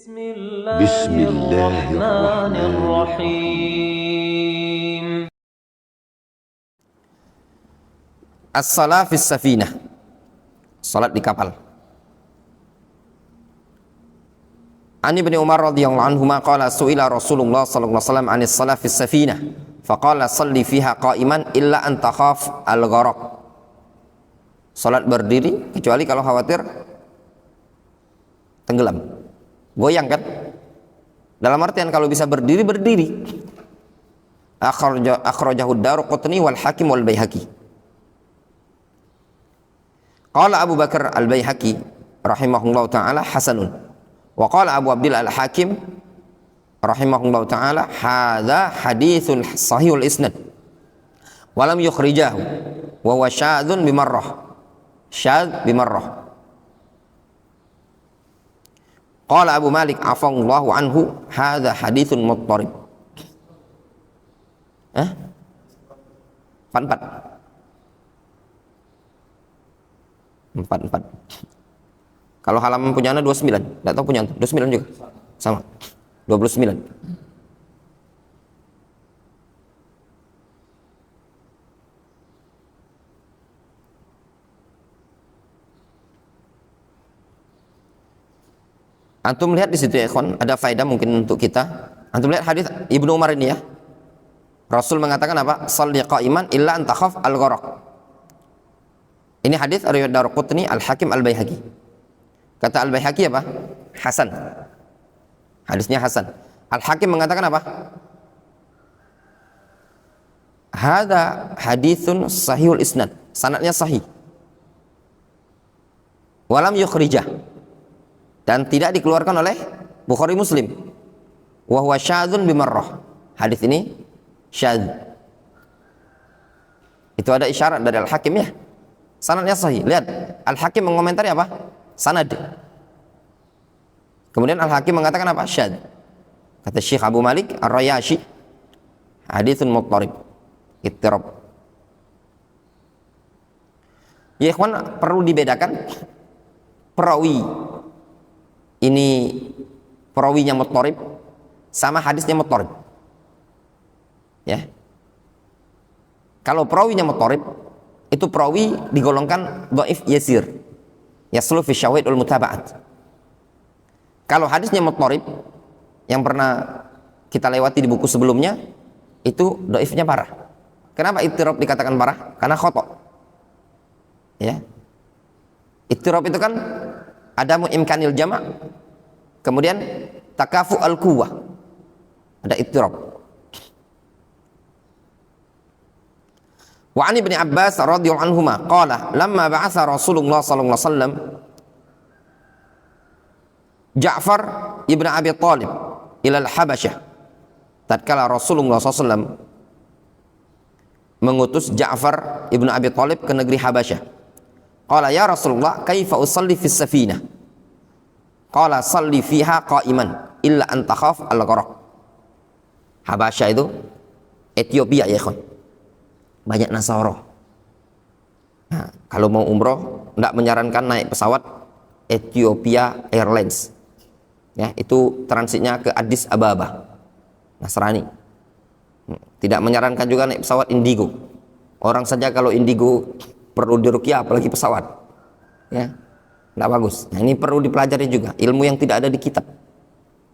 بسم الله الرحمن الرحيم. As-shalah fis safinah, salat di kapal. An Ibnu Umar radhiyallahu anhuma qala su'ila Rasulullah sallallahu alaihi wasallam 'anis shalah fis safinah faqala shalli fiha qa'iman illa an takhaf al-gharaq. Salat berdiri kecuali kalau khawatir tenggelam, goyang kan? Dalam artian kalau bisa berdiri, berdiri. Akhrajahu Ad-Darqutni wal Hakim wal Baihaqi. Qala Abu Bakar al-Baihaqi rahimahullahu ta'ala hasanun. Wa qala Abu Abdillah al-Hakim rahimahullahu ta'ala hadza haditsun sahihul isnad wa lam yukhrijahu wa huwa syadzun bimarrah. Syadz bimarrah. Qala Abu Malik afallahu anhu hadza haditsun muttarib. Empat. Kalau halaman punya Anda 29, enggak tahu punya Anda 29 juga. Sama. 29. Antum lihat di situ ya, ikhwan, ada faedah mungkin untuk kita. Antum lihat hadis Ibnu Umar ini ya. Rasul mengatakan apa? Shalli qa'iman illa an takhaf al-gharaq. Ini hadis riwayat Darqutni, Al-Hakim, Al-Baihaqi. Kata Al-Baihaqi apa? Hasan. Hadisnya hasan. Al-Hakim mengatakan apa? Hadza haditsun sahihul isnad. Sanadnya sahih. Walam yukhrijah. Dan tidak dikeluarkan oleh Bukhari Muslim. Wa huwa syadzun bimarrah. Hadis ini syadz. Itu ada isyarat dari Al-Hakim ya. Sanadnya sahih. Lihat, Al-Hakim mengomentari apa? Sanad. Kemudian Al-Hakim mengatakan apa? Syadz. Kata Syekh Abu Malik Ar-Rayashi, haditsun muttarib. Ittirab. Ya ikhwan, perlu dibedakan perawi ini, perawinya muttarib sama hadisnya muttarib. Ya. Kalau perawinya muttarib, itu perawi digolongkan dhaif yasir. Yaslu fi syawahid wal mutaba'at. Kalau hadisnya muttarib yang pernah kita lewati di buku sebelumnya, itu dhaifnya parah. Kenapa ittirab dikatakan parah? Karena khata'. Ya. Ittirab itu kan adamu imkanil jama', kemudian takafu al-quwwah, ada ittirab. Wa 'an Ibnu Abbas radhiyallahu anhuma qala lamma ba'atha Rasulullah sallallahu alaihi wasallam Ja'far ibn Abi Thalib ila al-Habasyah, tatkala Rasulullah SAW mengutus Ja'far ibn Abi Thalib ke negeri Habasyah. Qala ya Rasulullah kaifa usalli fis safinah? Qala salli fiha qa'iman illa an takhaf al-gharaq. Habasyah itu Ethiopia ya ikhwan. Banyak Nasara. Nah, kalau mau umroh enggak menyarankan naik pesawat Ethiopia Airlines. Ya, itu transitnya ke Addis Ababa. Nasrani. Tidak menyarankan juga naik pesawat Indigo. Orang saja kalau Indigo perlu diruqyah apalagi pesawat. Ya. Enggak bagus. Nah, ini perlu dipelajari juga, ilmu yang tidak ada di kitab.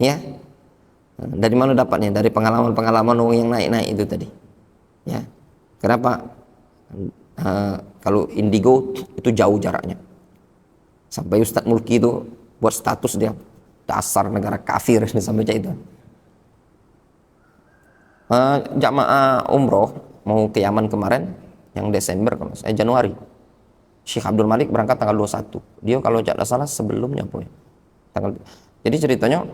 Ya. Dari mana dapatnya? Dari pengalaman-pengalaman yang naik-naik itu tadi. Ya. Kenapa? Kalau Indigo itu jauh jaraknya. Sampai Ustadz Mulki itu buat status dia, dasar negara kafir sampai itu. Jamaah umroh mau ke Yaman kemarin yang Desember, kalau saya Januari, Syekh Abdul Malik berangkat tanggal 21. Dia kalau tidak salah sebelumnya jadi ceritanya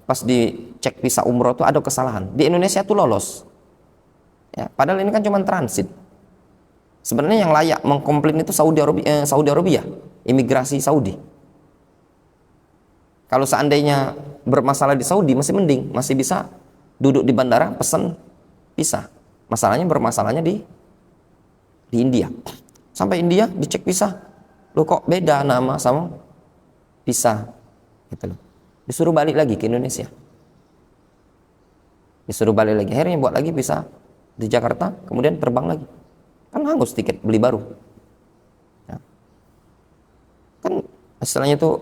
pas dicek visa umroh tuh ada kesalahan. Di Indonesia tuh lolos ya, padahal ini kan cuma transit. Sebenarnya yang layak mengkomplain itu Saudi Arabia, imigrasi Saudi. Kalau seandainya bermasalah di Saudi masih mending, masih bisa duduk di bandara pesan visa. Masalahnya bermasalahnya di India. Sampai India dicek visa, loh kok beda nama sama visa. Gitu loh. Disuruh balik lagi ke Indonesia. Disuruh balik lagi. Akhirnya buat lagi visa di Jakarta, kemudian terbang lagi. Kan hangus tiket beli baru. Ya. Kan istilahnya tuh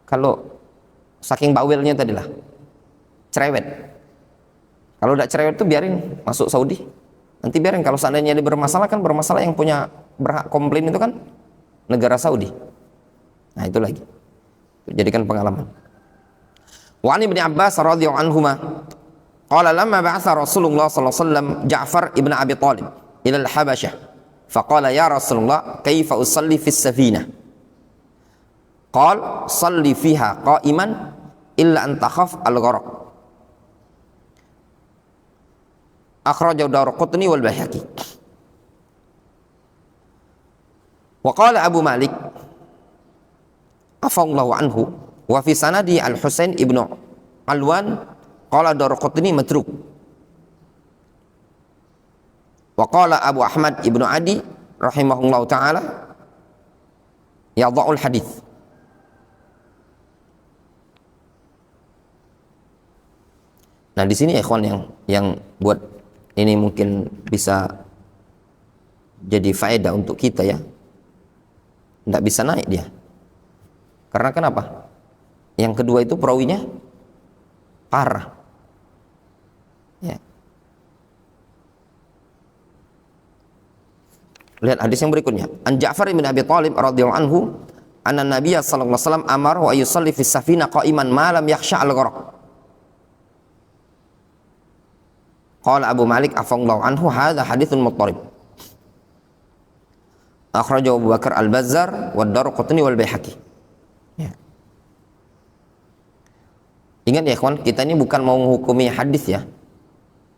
kalau saking bawelnya tadi lah, cerewet. Kalau udah cerewet tuh biarin masuk Saudi. Nanti biarin kalau seandainya dia bermasalah, kan bermasalah yang punya berhak komplain itu kan negara Saudi. Nah itu lagi. Jadikan pengalaman. Wa an Ibnu Abbas radhiyallahu anhuma qala lamma ba'atha Rasulullah sallallahu alaihi wasallam Ja'far ibn Abi Thalib ila al-Habasyah faqala ya Rasulullah kaifa usalli fi as-safinah qala salli fiha qa'iman illa an takhaf al-gharq akhrajahu Daraqutni wal Baihaqi. Wa qala Abu Malik afallahu anhu wa fi sanadi Al-Husain ibnu Alwan qala Daraqutni matruk. Wa qala Abu Ahmad ibnu Adi rahimahullahu taala yadha'ul hadits. Nah di sini ikhwan yang buat ini mungkin bisa jadi faedah untuk kita ya. Tidak bisa naik dia. Karena kenapa? Yang kedua itu perawinya parah. Ya. Lihat hadis yang berikutnya. An Ja'far bin Abi Thalib radhiyallahu anhu, anna Nabiy sallallahu alaihi wasallam amara wa yusalli fi safinah qa'iman ma lam yakhsha al-gharq. Qala Abu Malik afallahu anhu hadza haditsun muttarib. Akhrajahu Abu Bakar Al-Bazzar wa Daraqutni wal Baihaqi. Ya. Ingat ya kawan, kita ini bukan mau menghukumi hadis ya.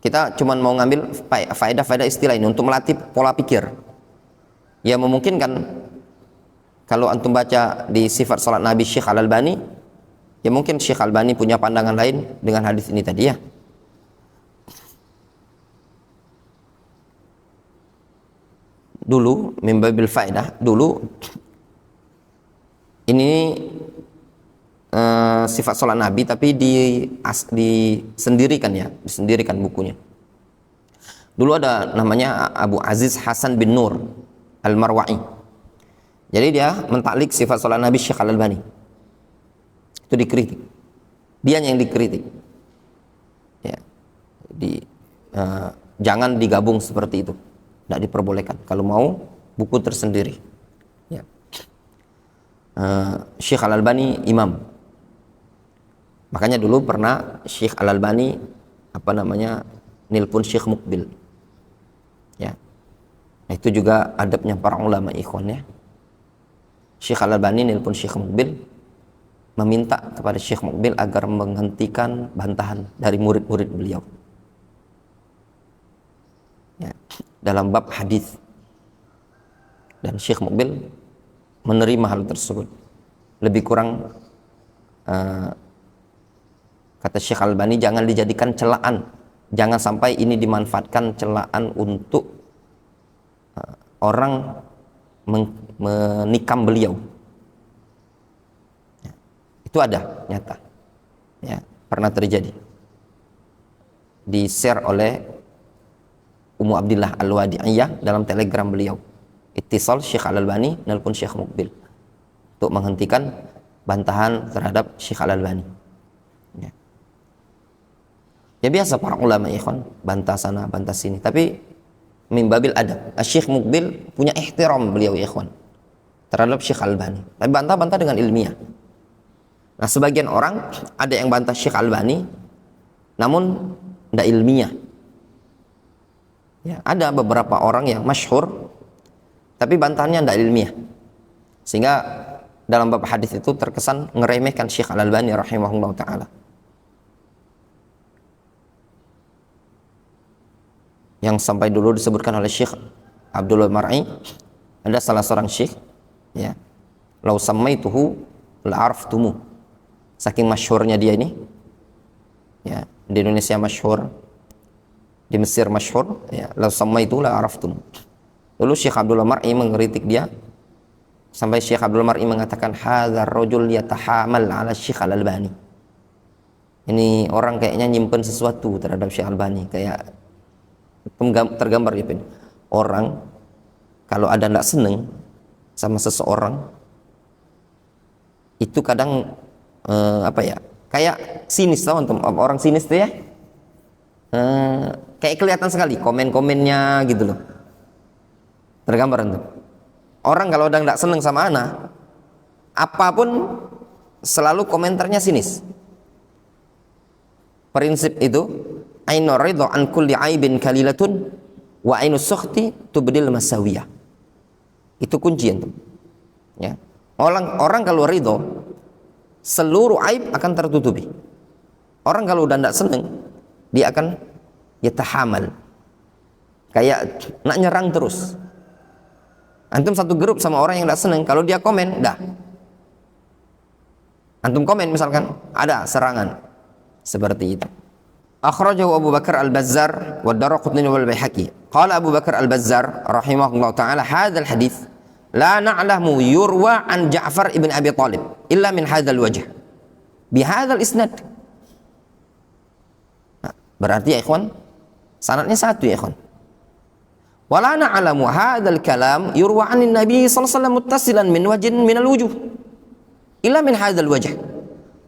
Kita cuma mau ngambil faedah-faedah istilah ini untuk melatih pola pikir. Ya memungkinkan kalau antum baca di sifat salat Nabi Syekh Al-Albani, ya mungkin Syekh Al-Albani punya pandangan lain dengan hadis ini tadi ya. Dulu mimbabil faedah, dulu ini sifat sholat Nabi tapi disendirikan ya, disendirikan bukunya. Dulu ada namanya Abu Aziz Hasan bin Nur Al-Marwa'i. Jadi dia mentaklik sifat sholat Nabi Syekh Al-Albani. Itu dikritik. Dia yang dikritik. Ya. Jangan digabung seperti itu. Tidak diperbolehkan. Kalau mau buku tersendiri. Ya. Syekh Al-Albani imam. Makanya dulu pernah Syekh Al-Albani nilpun Syekh Mukbil. Ya. Nah, itu juga adabnya para ulama ikhwan ya. Syekh Al-Albani nilpun Syekh Mukbil meminta kepada Syekh Mukbil agar menghentikan bantahan dari murid-murid beliau. Ya, dalam bab hadis, dan Syekh Mukbil menerima hal tersebut. Lebih kurang kata Syekh Al-Albani, jangan dijadikan celaan, jangan sampai ini dimanfaatkan celaan untuk orang menikam beliau. Ya, itu ada nyata, ya, pernah terjadi, di share oleh Ummu Abdillah Al-Wadi'iyah dalam telegram beliau. Ittisal Syekh Al-Albani nelpon Syekh Mukbil untuk menghentikan bantahan terhadap Syekh Al-Albani. Ya. Ya biasa para ulama ikhwan, bantah sana bantah sini, tapi mimbabil adab. Syekh Mukbil punya ihtiram beliau ikhwan terhadap Syekh Al-Albani. Tapi bantah-bantah dengan ilmiah. Nah, sebagian orang ada yang bantah Syekh Al-Albani namun tidak ilmiah. Ya, ada beberapa orang yang masyhur tapi bantahannya tidak ilmiah, sehingga dalam bab hadis itu terkesan ngeremehkan Syekh Al-Albani rahimahullah ta'ala. Yang sampai dulu disebutkan oleh Syekh Abdullah Mar'i, ada salah seorang syekh ya, lau sammaituhu la'araftumu, saking masyhurnya dia ini ya, di Indonesia masyhur, di Mesir masyhur ya, lau sammaituhu la'araftumu. Lalu Syekh Abdullah Mar'i mengkritik dia, Sampai Syekh Abdul Mar'i mengatakan hadzal rajul yatahamal ala Syekh Al-Albani. Ini orang kayaknya nyimpen sesuatu terhadap Syekh Albani, kayak tergambar ya, Pin. Orang kalau ada ndak seneng sama seseorang itu kadang kayak sinis, tau untuk orang sinis tuh ya, kayak kelihatan sekali komen-komennya gitu loh, tergambar tuh. Orang kalau udah ndak seneng sama ana, apapun selalu komentarnya sinis. Prinsip itu ainu ridha an kulli aibin kalilatun wa ainu sukhti tubdil masawiyah. Itu kunci itu. Ya. Orang kalau ridho, seluruh aib akan tertutupi. Orang kalau udah tidak seneng, dia akan yatahamal, kayak nak nyerang terus. Antum satu grup sama orang yang tidak seneng, kalau dia komen, dah. Antum komen misalkan, ada serangan. Seperti itu. Akhrajahu Abu Bakar Al-Bazzar wa Daraqutni wal Baihaqi. Qala Abu Bakar Al-Bazzar rahimahullah taala, hadzal hadits la na'lamu yurwa an Ja'far ibn Abi Talib illa min hadzal wajh. Bi hadzal isnad. Berarti ya ikhwan, sanadnya satu ya ikhwan. Wa la na'lamu hadzal kalam yurwa an Nabi sallallahu alaihi wasallam muttasilan min wajhin min al-wujuh illa min hadzal wajh.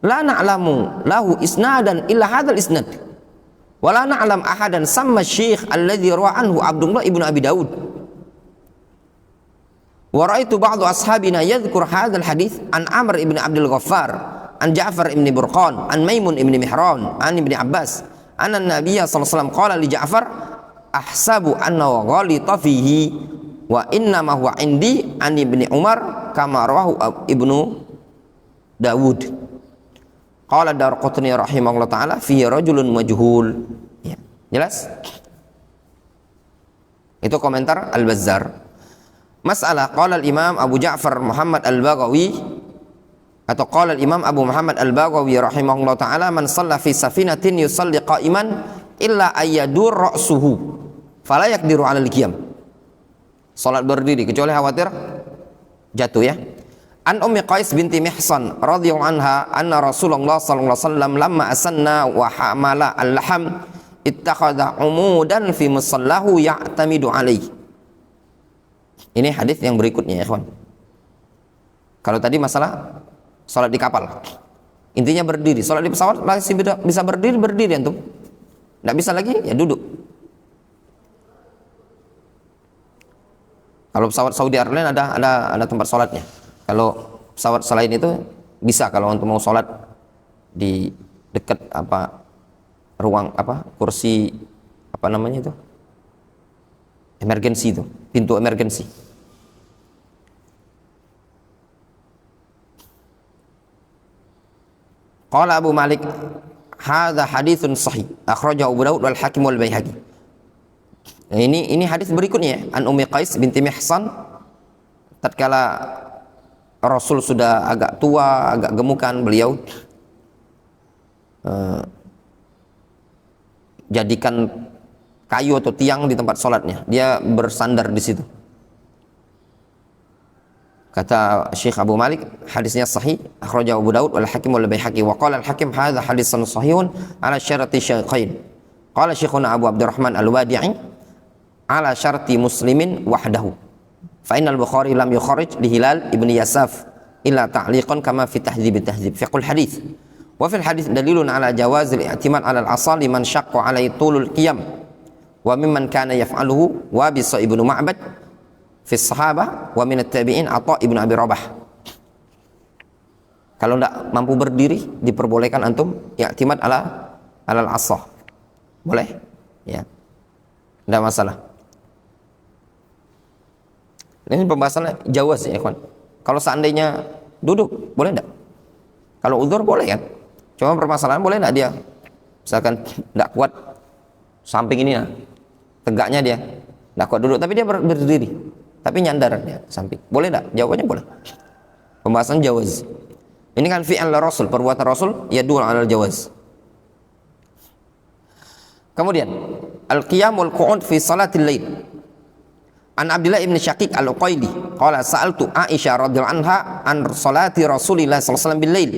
La na'lamu lahu isnadan illa hadzal isnad. Wa la na'lam ahadan samma syekh alladhi rawa anhu Abdullah ibn Abi Daud. Wa ra'aitu ba'du ashabina yadhkur hadzal hadits an Amr ibn Abdul Ghaffar, an Ja'far ibn Burqan, an Maimun ibn Mihran, an Ibn Abbas, anna an-nabiy sallallahu alaihi wasallam qala li Ja'far ahsabu annahu ghalita fihi wa inna ma huwa indi an Ibn Umar kama rawahu Ibnu Dawud. Qala Darqutni rahimahullah taala fihi rajulun majhul. Ya, jelas? Itu komentar Al-Bazzar. Masalah qala al-Imam Abu Ja'far Muhammad Al-Baghawi, atau qala al-Imam Abu Muhammad Al-Baghawi rahimahullah taala, man shalla fi safinatin yusalli qa'iman illa ayyadur ra'suhu fala yaqdiru 'ala al-qiyam. Salat berdiri kecuali khawatir jatuh ya. An Ummi Qais binti Mihsan radhiyallahu anha anna Rasulullah sallallahu alaihi wasallam lamma asanna wa hamala al-laham ittakhadha umudan fi musallahu ya'tamidu alaihi. Ini hadis yang berikutnya ya ikhwan. Kalau tadi masalah salat di kapal, intinya berdiri. Salat di pesawat masih bisa berdiri antum. Enggak bisa lagi ya duduk. Kalau pesawat Saudi Airlines ada tempat salatnya. Kalau pesawat selain itu bisa, kalau untuk mau sholat di dekat ruang kursi itu emergency, itu pintu emergency. Qala Abu Malik hadza haditsun sahih akhrajahu Abu Daud wal Hakim wal Baihaqi. Ini hadis berikutnya an Ummi Qais binti Mihsan, tatkala Rasul sudah agak tua, agak gemukan, beliau jadikan kayu atau tiang di tempat sholatnya, dia bersandar di situ. Kata Syekh Abu Malik, hadisnya sahih, akhrajahu Abu Daud wal Hakim wal Baihaqi, wa qala al-Hakim hadza hadisun sahihun ala syarati syaykhain. Qala Syekhuna Abu Abdurrahman Al-Wadi'i ala syarti Muslimin wahdahu. Fa innal Bukhari lam yukharrij li Hilal ibn Yasaf illa ta'liqan kama fi tahdhib at-tahdhib fiqhul hadits. Wa fil hadits dalilun ala jawaz al-i'timad ala al-asal liman syaqqa alaihi tulul qiyam wa mimman kana yaf'aluhu wa bi ibnu Ma'bad fi sahabah wa min at-tabi'in Atha ibn Abi Rabah. Kalau tidak mampu berdiri diperbolehkan antum i'timad ala al-asah. Boleh? Ya. Tidak masalah. Ini pembahasannya jawaz ya ikhwan. Kalau seandainya duduk, boleh enggak? Kalau udzur boleh kan? Cuma permasalahan boleh enggak dia misalkan enggak kuat samping ini, tegaknya dia enggak kuat duduk, tapi dia berdiri, tapi nyandar dia samping. Boleh enggak? Jawabannya boleh. Pembahasan jawaz. Ini kan fi'al Rasul, perbuatan Rasul yadul 'alal jawaz. Kemudian al-qiyam wal qu'ud fi salatil lail. An Abdullah ibn Syaqiq al-Uqaili qala sa'altu Aisyah radhiyallahu anha an salati Rasulillah sallallahu alaihi wasallam bil lail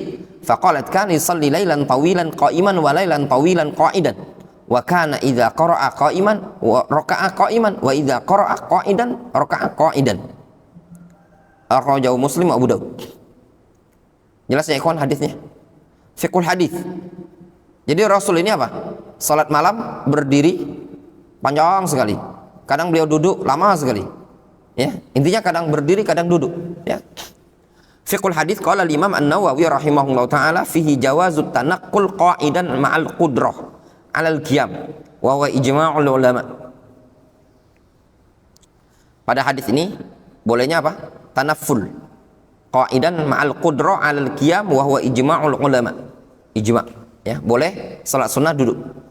faqalat kana yusalli lailan tawilan qa'iman wa lailan tawilan qa'idan wa kana idza qara'a qa'iman wa raka'a qa'iman wa idza qara'a qa'idan raka'a qa'idan. Akhrajahu Muslim wa Abu Daud. Jelas ya ikhwan hadisnya? Fiqhul hadis. Jadi Rasul ini apa? Salat malam berdiri panjang sekali. Kadang beliau duduk lama sekali. Ya, intinya kadang berdiri, kadang duduk, ya. Fiqhul hadis qala al-Imam An-Nawawi rahimahullahu taala fihi jawazut tanaqqul qa'idan ma'al qudrah 'ala al-qiyam wa huwa ijma'ul ulama. Pada hadis ini bolehnya apa? Tanafful qa'idan ma'al qudrah 'ala al-qiyam wa huwa ijma'ul ulama. Ijma', ya, boleh salat sunnah duduk.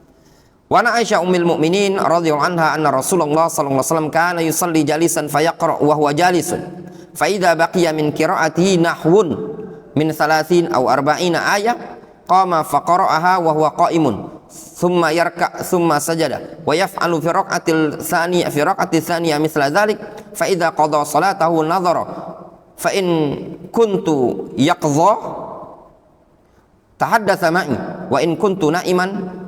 Wa ana Aisyah ummul mukminin radhiyallahu anha anna Rasulullah sallallahu alaihi wasallam kana yusalli jalisan fayaqra wa huwa jalisun fa idza baqiya min qira'atihi nahwun min 30 aw 40 ayah qama faqara'aha wa huwa qa'imun thumma yarka thumma sajada wa yaf'alu fi raq'ati tsaniyah mithla dhalik fa idza qada salatahu nadhara fa in kuntu yaqdha tahaddatsa ma'i wa in kuntu na'iman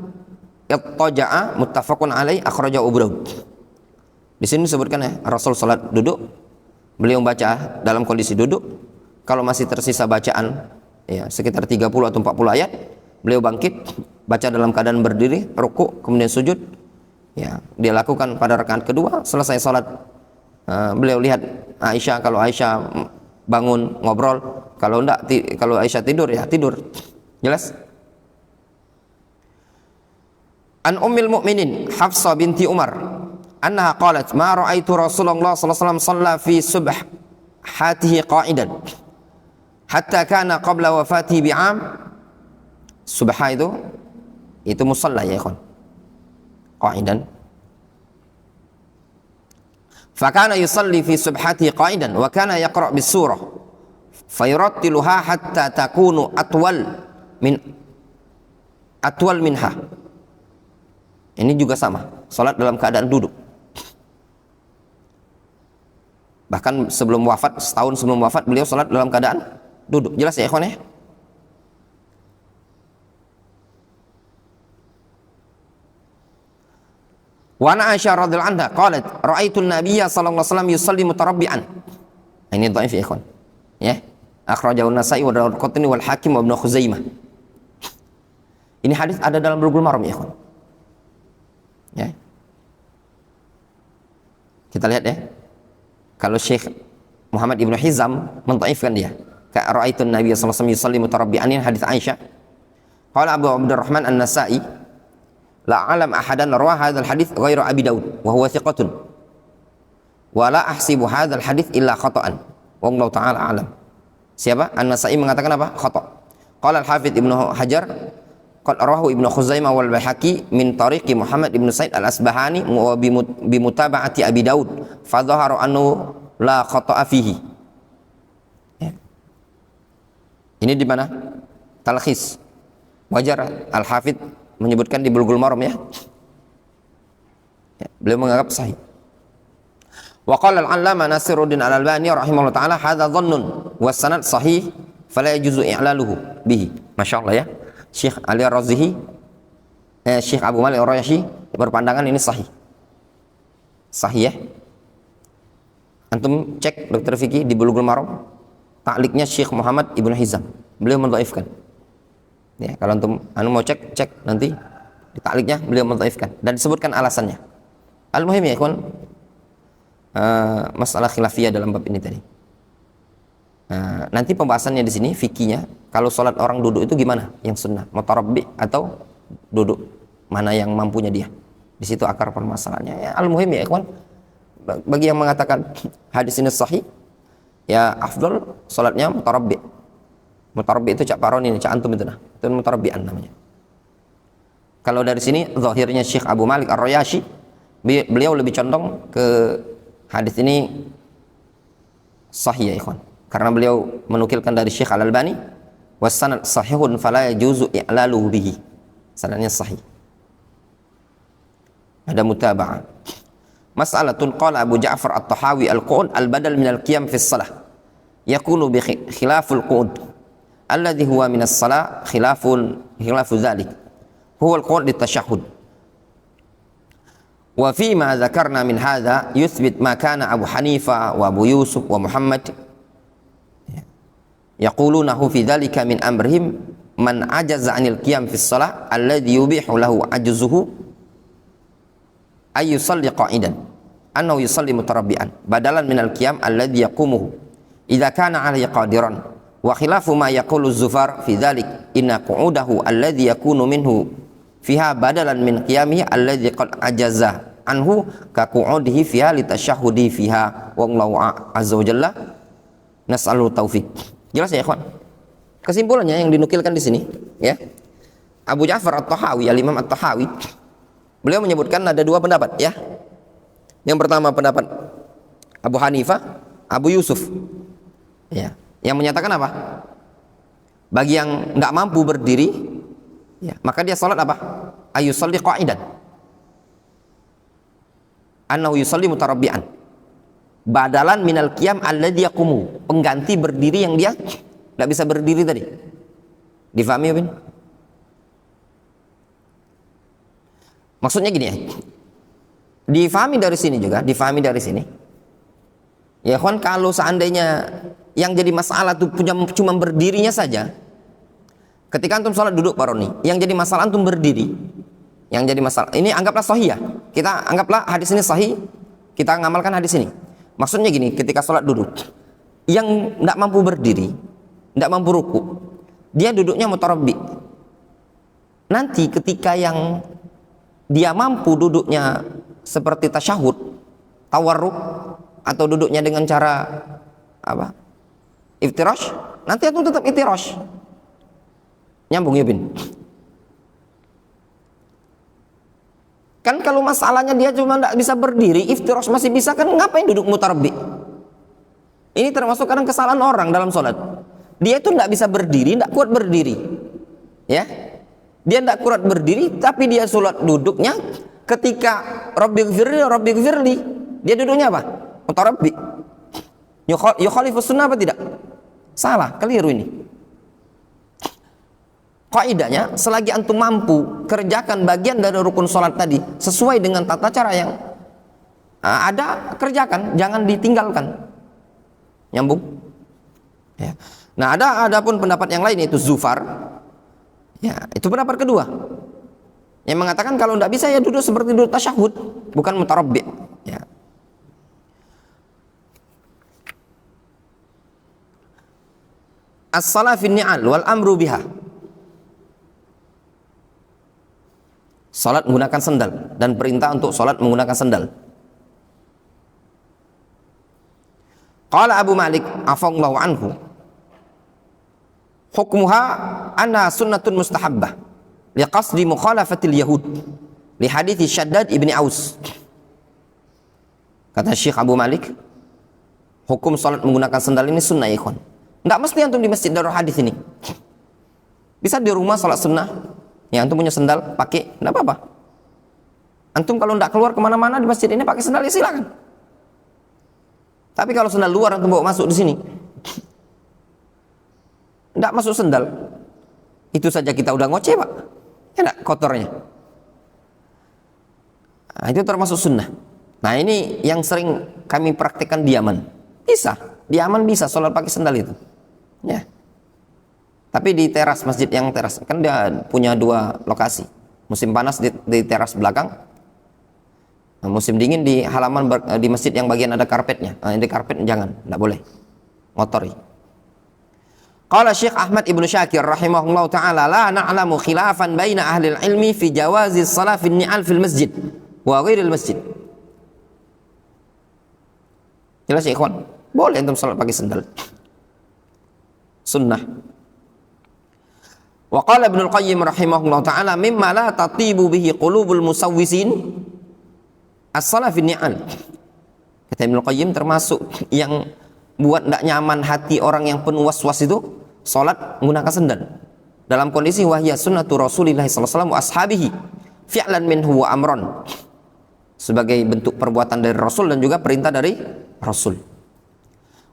ittaja'a muttafaqun alaih akhrajahu Abu Daud. Di sini disebutkan ya, Rasul salat duduk, beliau baca dalam kondisi duduk. Kalau masih tersisa bacaan ya sekitar 30 atau 40 ayat, beliau bangkit, baca dalam keadaan berdiri, ruku, kemudian sujud. Ya, dia lakukan pada rakaat kedua, selesai salat. Beliau lihat Aisyah, kalau Aisyah bangun ngobrol, kalau enggak kalau Aisyah tidur ya tidur. Jelas? An ummil mu'minin Hafsah binti Umar annaha qalat ma ra'aitu Rasulullah sallallahu alaihi wasallam shalla fi subhatihi qa'idan hatta kana qabla wafatihi bi'am. Subha itu musalla ya ikhwan, qa'idan. Fa kana yusalli fi subhatihi qa'idan wa kana yaqra' bis surah fayurattiluha hatta takunu atwal minha. Ini juga sama, salat dalam keadaan duduk. Bahkan sebelum wafat, setahun sebelum wafat, beliau salat dalam keadaan duduk. Jelas ya ikhwan ya? Wa ana Aisyah radhiyallahu anha qalat ra'aitu an-nabiyya sallallahu alaihi wasallam yusalli mutarabbi'an. Ini dhaif ya ikhwan. Ya. Akhrajahu an-Nasa'i wa Daraqutni wal Hakim wa Ibnu Khuzaimah. Ini hadis ada dalam Bulughul Maram ya ikhwan. Ya. Kita lihat ya. Kalau Syekh Muhammad Ibnu Hizam mendhaifkan dia. Ka ra'aitun Nabiy sallallahu alaihi wasallam yusalli mutarabbi'an, hadis Aisyah. Qala Abu Abdurrahman An-Nasa'i la alam ahadan rawa hadzal hadits ghairu Abi Daud wa huwa thiqatun. Wa la ahsibu hadzal hadits illa khata'an. Wallahu ta'ala alam. Siapa? An-Nasa'i mengatakan apa? Khata'. Qala Al-Hafidz Ibnu Hajar qad rawahu Ibnu Khuzaimah wal Baihaqi min tariqi Muhammad ibn Sa'id al-Asbahani wa bi mutaba'ati Abi Daud fa dhahara annahu la khata'a fihi. Ya. Ini di mana? Talkhis. Wajar Al-Hafidz menyebutkan di Bulughul Maram ya. Ya, beliau menganggap sahih. Wa qala al-'allama Nasiruddin Al-Albani rahimahullah taala hadza dhannun wa sanad sahih fala yajuzu i'laluhu bihi. Masyaallah ya. Syekh Ali Ar-Razihi, Syekh Abu Malik Ar-Rayashi berpandangan ini sahih. Sahih ya. Antum cek Dr. Fikih di Bulughul Maram, ta'liqnya Syekh Muhammad Ibnu Hizam. Beliau mendhaifkan. Ya, kalau antum mau cek nanti di ta'liqnya beliau mendhaifkan dan disebutkan alasannya. Al-muhim ya ikhwan, masalah khilafiyah dalam bab ini tadi. Nanti pembahasannya di sini fikihnya, kalau sholat orang duduk itu gimana? Yang sunnah, mutarabbi atau duduk, mana yang mampunya dia? Di situ akar permasalahannya. Ya, al-muhim ya ikhwan, bagi yang mengatakan hadis ini sahih, ya afdal sholatnya mutarabbi. Mutarabbi itu cak paron ini, cak antum itu nah, itu mutarabbian namanya. Kalau dari sini zahirnya Syekh Abu Malik Ar-Rayashi, beliau lebih condong ke hadis ini sahih ya ikhwan. Karena beliau menukilkan dari Syekh Al-Albani wasanad sahihun fala yajuzu i'laluhu bihi. Sanadnya sahih. Ada mutaba'ah. Mas'alatun qala Abu Ja'far At-Tahawi al-qu'ud al-badal min al-qiyam fi as-salah yakunu bi khilaful qu'ud alladhi huwa min as-salah khilafu dhalik huwa al-qu'ud lit-tashahhud. Wa fi ma dzakarna min hadha yuthbit ma kana Abu Hanifah wa Abu Yusuf wa Muhammad yaqulunahu fi dhalika min amrihim man ajaza 'anil qiyam fi as-salah alladhi yubihu lahu ajzuhu ay yusalli qa'idan annahu yusalli mutarabbi'an badalan minal qiyam alladhi yaqumuhu idza kana 'alaihi qadiran wa khilafu ma yaqulu az-zufar fi dhalik inna qu'udahu alladhi yakunu minhu fiha badalan min qiyamihi alladhi qad ajaza anhu ka qu'udihi fiha litashahhudi fiha wallahu azza wa jalla nas'alu taufiq. Jelas ya ikhwan? Kesimpulannya yang dinukilkan di sini ya. Abu Ja'far At-Tahawi, Al-Imam At-Tahawi, beliau menyebutkan ada dua pendapat ya. Yang pertama pendapat Abu Hanifah, Abu Yusuf ya, yang menyatakan apa? Bagi yang tidak mampu berdiri ya, maka dia salat apa? Ayusalli qa'idan annahu yusalli mutarabbi'an badalan minal qiyam alladhi yaqumu, pengganti berdiri yang dia tidak bisa berdiri tadi. Difahami ya, Bin? Maksudnya gini ya, difahami dari sini juga, difahami dari sini ya kawan, kalau seandainya yang jadi masalah itu cuma berdirinya saja, ketika antum sholat duduk paroni, yang jadi masalah antum berdiri, yang jadi masalah ini anggaplah sahih ya, kita anggaplah hadis ini sahih, kita ngamalkan hadis ini. Maksudnya gini, ketika sholat duduk, yang tidak mampu berdiri, tidak mampu ruku, dia duduknya mutarabbi. Nanti ketika yang dia mampu duduknya seperti tasyahud, tawarruk, atau duduknya dengan cara apa? Iftirash, nanti itu tetap iftirash. Nyambung ya, Bin? Kan kalau masalahnya dia cuma tidak bisa berdiri, iftirash masih bisa, kan ngapain duduk mutarabbi? Ini termasuk kadang kesalahan orang dalam sholat. Dia itu tidak bisa berdiri, tidak kuat berdiri, ya. Dia tidak kuat berdiri, tapi dia sholat duduknya ketika Rabbighfirli, dia duduknya apa? Mutarabbi. Yukhalifus sunnah apa tidak? Salah, keliru ini. Kaidahnya, selagi antum mampu kerjakan bagian dari rukun sholat tadi sesuai dengan tata cara yang ada, kerjakan, jangan ditinggalkan. Nyambung? Ya. Nah, ada pun pendapat yang lain, yaitu Zufar. Ya, itu pendapat kedua yang mengatakan kalau tidak bisa ya duduk seperti duduk tasyahud, bukan mutarabbi. Ya. As-salah fi ni'al wal amru biha. Salat menggunakan sendal dan perintah untuk salat menggunakan sendal. Qala Abu Malik afallahu anhu, hukmuha anna sunnatun mustahabbah liqasdi mukhalafatil yahud li hadithi Shaddad ibni Aus. Kata Syekh Abu Malik, hukum salat menggunakan sendal ini sunnah ya ikhwan. Tidak mesti antum di masjid Darul Hadis ini, bisa di rumah salat sunnah ya, antum punya sendal pakai, tidak apa-apa. Antum kalau tidak keluar kemana-mana di masjid ini pakai sendal ya silakan. Tapi kalau sendal luar antum bawa masuk di sini, tidak masuk sendal, itu saja kita udah ngoceh pak, ya enggak, kotornya. Nah, itu termasuk sunnah. Nah, ini yang sering kami praktekkan di Yaman. Bisa, di Yaman bisa sholat pakai sendal itu. Ya. Tapi di teras masjid, yang teras kan dia punya dua lokasi. Musim panas di teras belakang, nah, musim dingin di halaman di masjid yang bagian ada karpetnya. Nah, di karpet jangan, tidak boleh, ngotori. Qala Syekh Ahmad Ibnu Syakir rahimahullah ta'ala, la na'lamu khilafan baina ahli ilmi fi jawazi shalah fi ni'al fil masjid wa ghairil masjid. Jelas ya ikhwan? Boleh antum salat pakai sendal, sunnah. Wa qala Ibnu Al-Qayyim rahimahullah ta'ala, mimma la tatibu bihi qulubul musawwisin as-shalah fi ni'al. Kata Ibnu Al-Qayyim, termasuk yang buat tidak nyaman hati orang yang penuh was-was itu salat menggunakan sendal dalam kondisi wahya sunnatu Rasulillah sallallahu alaihi wasallam wa ashabihi fi'lan minhu wa amron. sebagai bentuk perbuatan dari Rasul dan juga perintah dari Rasul.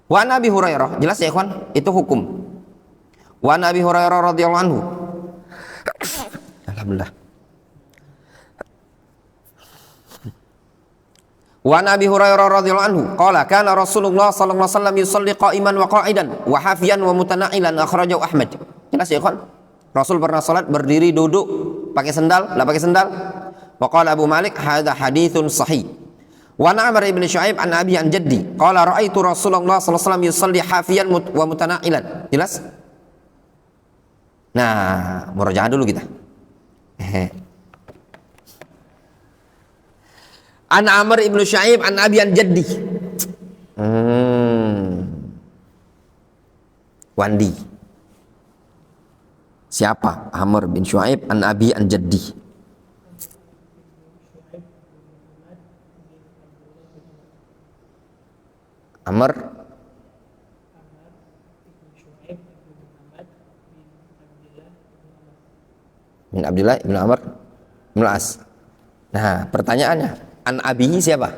Wa Nabi Hurairah, jelas ya ikhwan, itu hukum. Wa Nabi Hurairah radhiyallahu anhu. Alhamdulillah. Wa Nabi Hurairah radhiyallahu anhu qala kana Rasulullah sallallahu alaihi wasallam yusalli qa'iman wa qa'idan wa hafiyan wa mutana'ilan, akhrajahu Ahmad. Jelas ya ikhwan, Rasul pernah salat berdiri, duduk, pakai sendal, enggak pakai sendal. Wa qala Abu Malik hadza haditsun sahih. Wa Amr ibn Syu'aib an Abi an Jaddi qala ra'aitu Rasulullah sallallahu alaihi wasallam yusalli hafiyan wa mutana'ilan. Jelas? Nah, murajaah dulu kita. An Amr ibn Syu'aib an Abi an Jaddi. Wandi. Siapa? Amr bin Syu'aib an Abi an Jaddi. Amr bin Abdullah bin Amr bin As. Nah, pertanyaannya, an abihi siapa?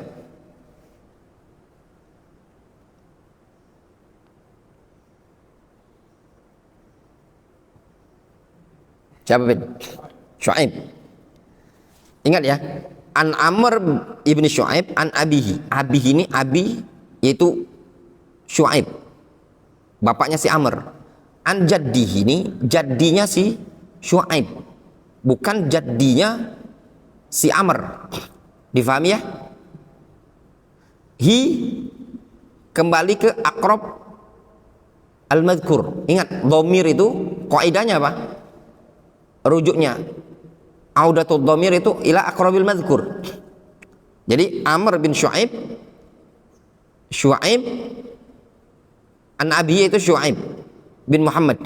Siapa bin? Syu'aib. Ingat ya, an Amr ibni Syu'aib an abihi. Abihi ini abi yaitu Syu'aib, bapaknya si Amr. An jaddihi ini jaddinya si Syu'aib, bukan jaddinya si Amr. Difahami ya? Hi kembali ke aqrab al-madhkur. Ingat, dhamir itu kaidahnya apa? Rujuknya audatul dhamir itu ila aqrabil madhkur. Jadi Amr bin Syu'aib an Abi itu Syu'aib bin Muhammad,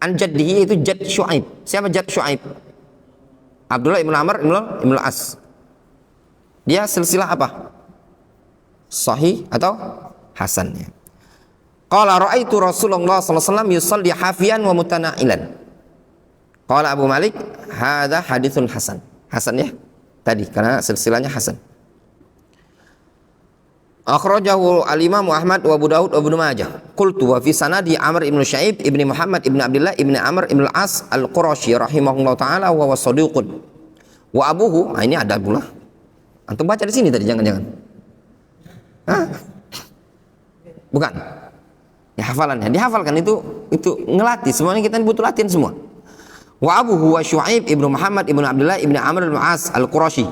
an jaddihi itu Jad Syu'aib. Siapa Jad Syu'aib? Abdullah ibn Amr ibn As. Dia silsilah apa? Sahih atau hasan ya. Qala ra'aitu Rasulullah sallallahu alaihi wasallam yusalli hafiyan wa mutana'ilan. Qala Abu Malik hadza haditsun hasan. Hasan ya tadi karena silsilahnya hasan. Akhrajahu al-Imam Ahmad wa Abu Daud wa Ibnu Majah. Qultu wa fi sanadi Amr ibn Syu'aib ibni Muhammad ibni Abdullah ibni Amr ibn al-As al-Qurashi rahimahullah taala wa wasadiqun. Wa abuhu, nah ini ada pula. Antum baca di sini tadi, jangan-jangan. Hah? Bukan. Ya hafalannya, dihafalkan itu ngelatih. Semuanya kita butuh latihan semua. Wa abuhu wa Syu'aib ibnu Muhammad ibnu Abdullah ibni Amr ibn al-As al-Qurashi.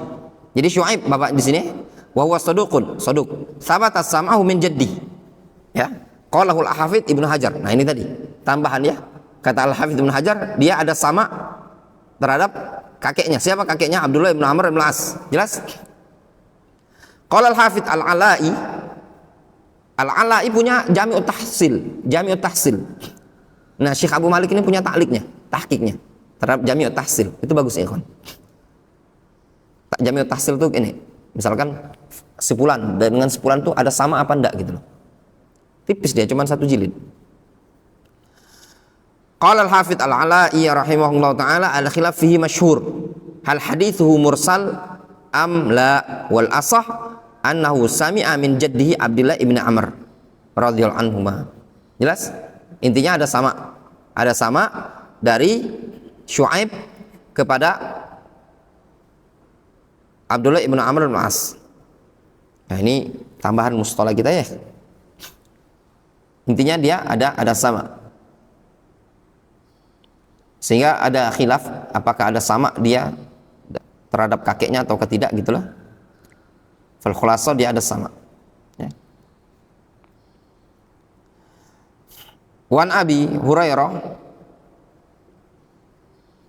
Jadi Syu'aib bapak di sini. Wa huwa saduqun, saduq. Sabata sam'ahu min jaddi. Ya. Qalahul Hafidz Ibnu Hajar. Nah, ini tadi tambahan ya. Kata Al-Hafidz Ibnu Hajar, dia ada sama terhadap kakeknya. Siapa kakeknya? Abdullah bin Amr bin As. Jelas? Qala Al-Hafidz Al-Ala'i. Al-Ala'i punya Jami'ut Tahsil, Jami'ut Tahsil. Nah, Syekh Abu Malik ini punya ta'liqnya, tahqiqnya terhadap Jami'ut Tahsil. Itu bagus ya, ikhwan. Jami'ut Tahsil itu ini. Misalkan sepulan, dan dengan sepulan itu ada sama apa enggak gitu loh. Tipis dia, cuma satu jilid. Qala al-Hafidz al-Ala'i rahimahullah ta'ala al-khilaf fihi masyhur. Hal hadithuhu mursal am la, wal asah annahu sami'a min jaddihi Abdullah ibn Amr radhiyallahu anhuma. Jelas? Intinya ada sama. Ada sama dari Syu'aib kepada Abdullah ibn Amr bin As. Nah, ini tambahan mustalah kita ya. Intinya dia ada sama. Sehingga ada khilaf apakah ada sama dia terhadap kakeknya atau tidak gitulah. Fal khulasa dia ada sama. Ya. Wan Abi Hurairah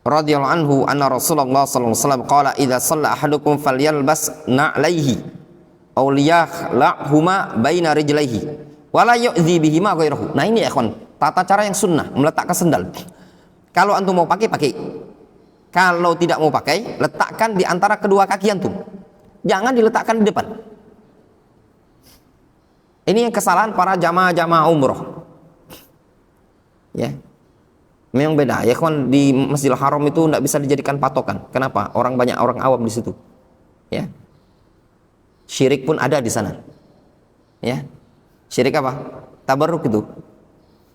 radhiyallahu anhu anna Rasulullah sallallahu alaihi wasallam qala idza shalla ahadukum falyalbas na'laihi aw liyakhla'huma baina rijlaihi wa la yu'dhi bihima ghairahu. Nah ini ya ikhwan, tata cara yang sunnah meletakkan sendal. Kalau antum mau pakai, pakai. Kalau tidak mau pakai, letakkan di antara kedua kaki antum. Jangan diletakkan di depan. Ini yang kesalahan para jamaah-jamaah umroh. Ya. Memang beda ya kawan, di Masjidil Haram itu tidak bisa dijadikan patokan. Kenapa? Banyak orang awam di situ. Ya. Syirik pun ada di sana. Ya. Syirik apa? Tabarruk itu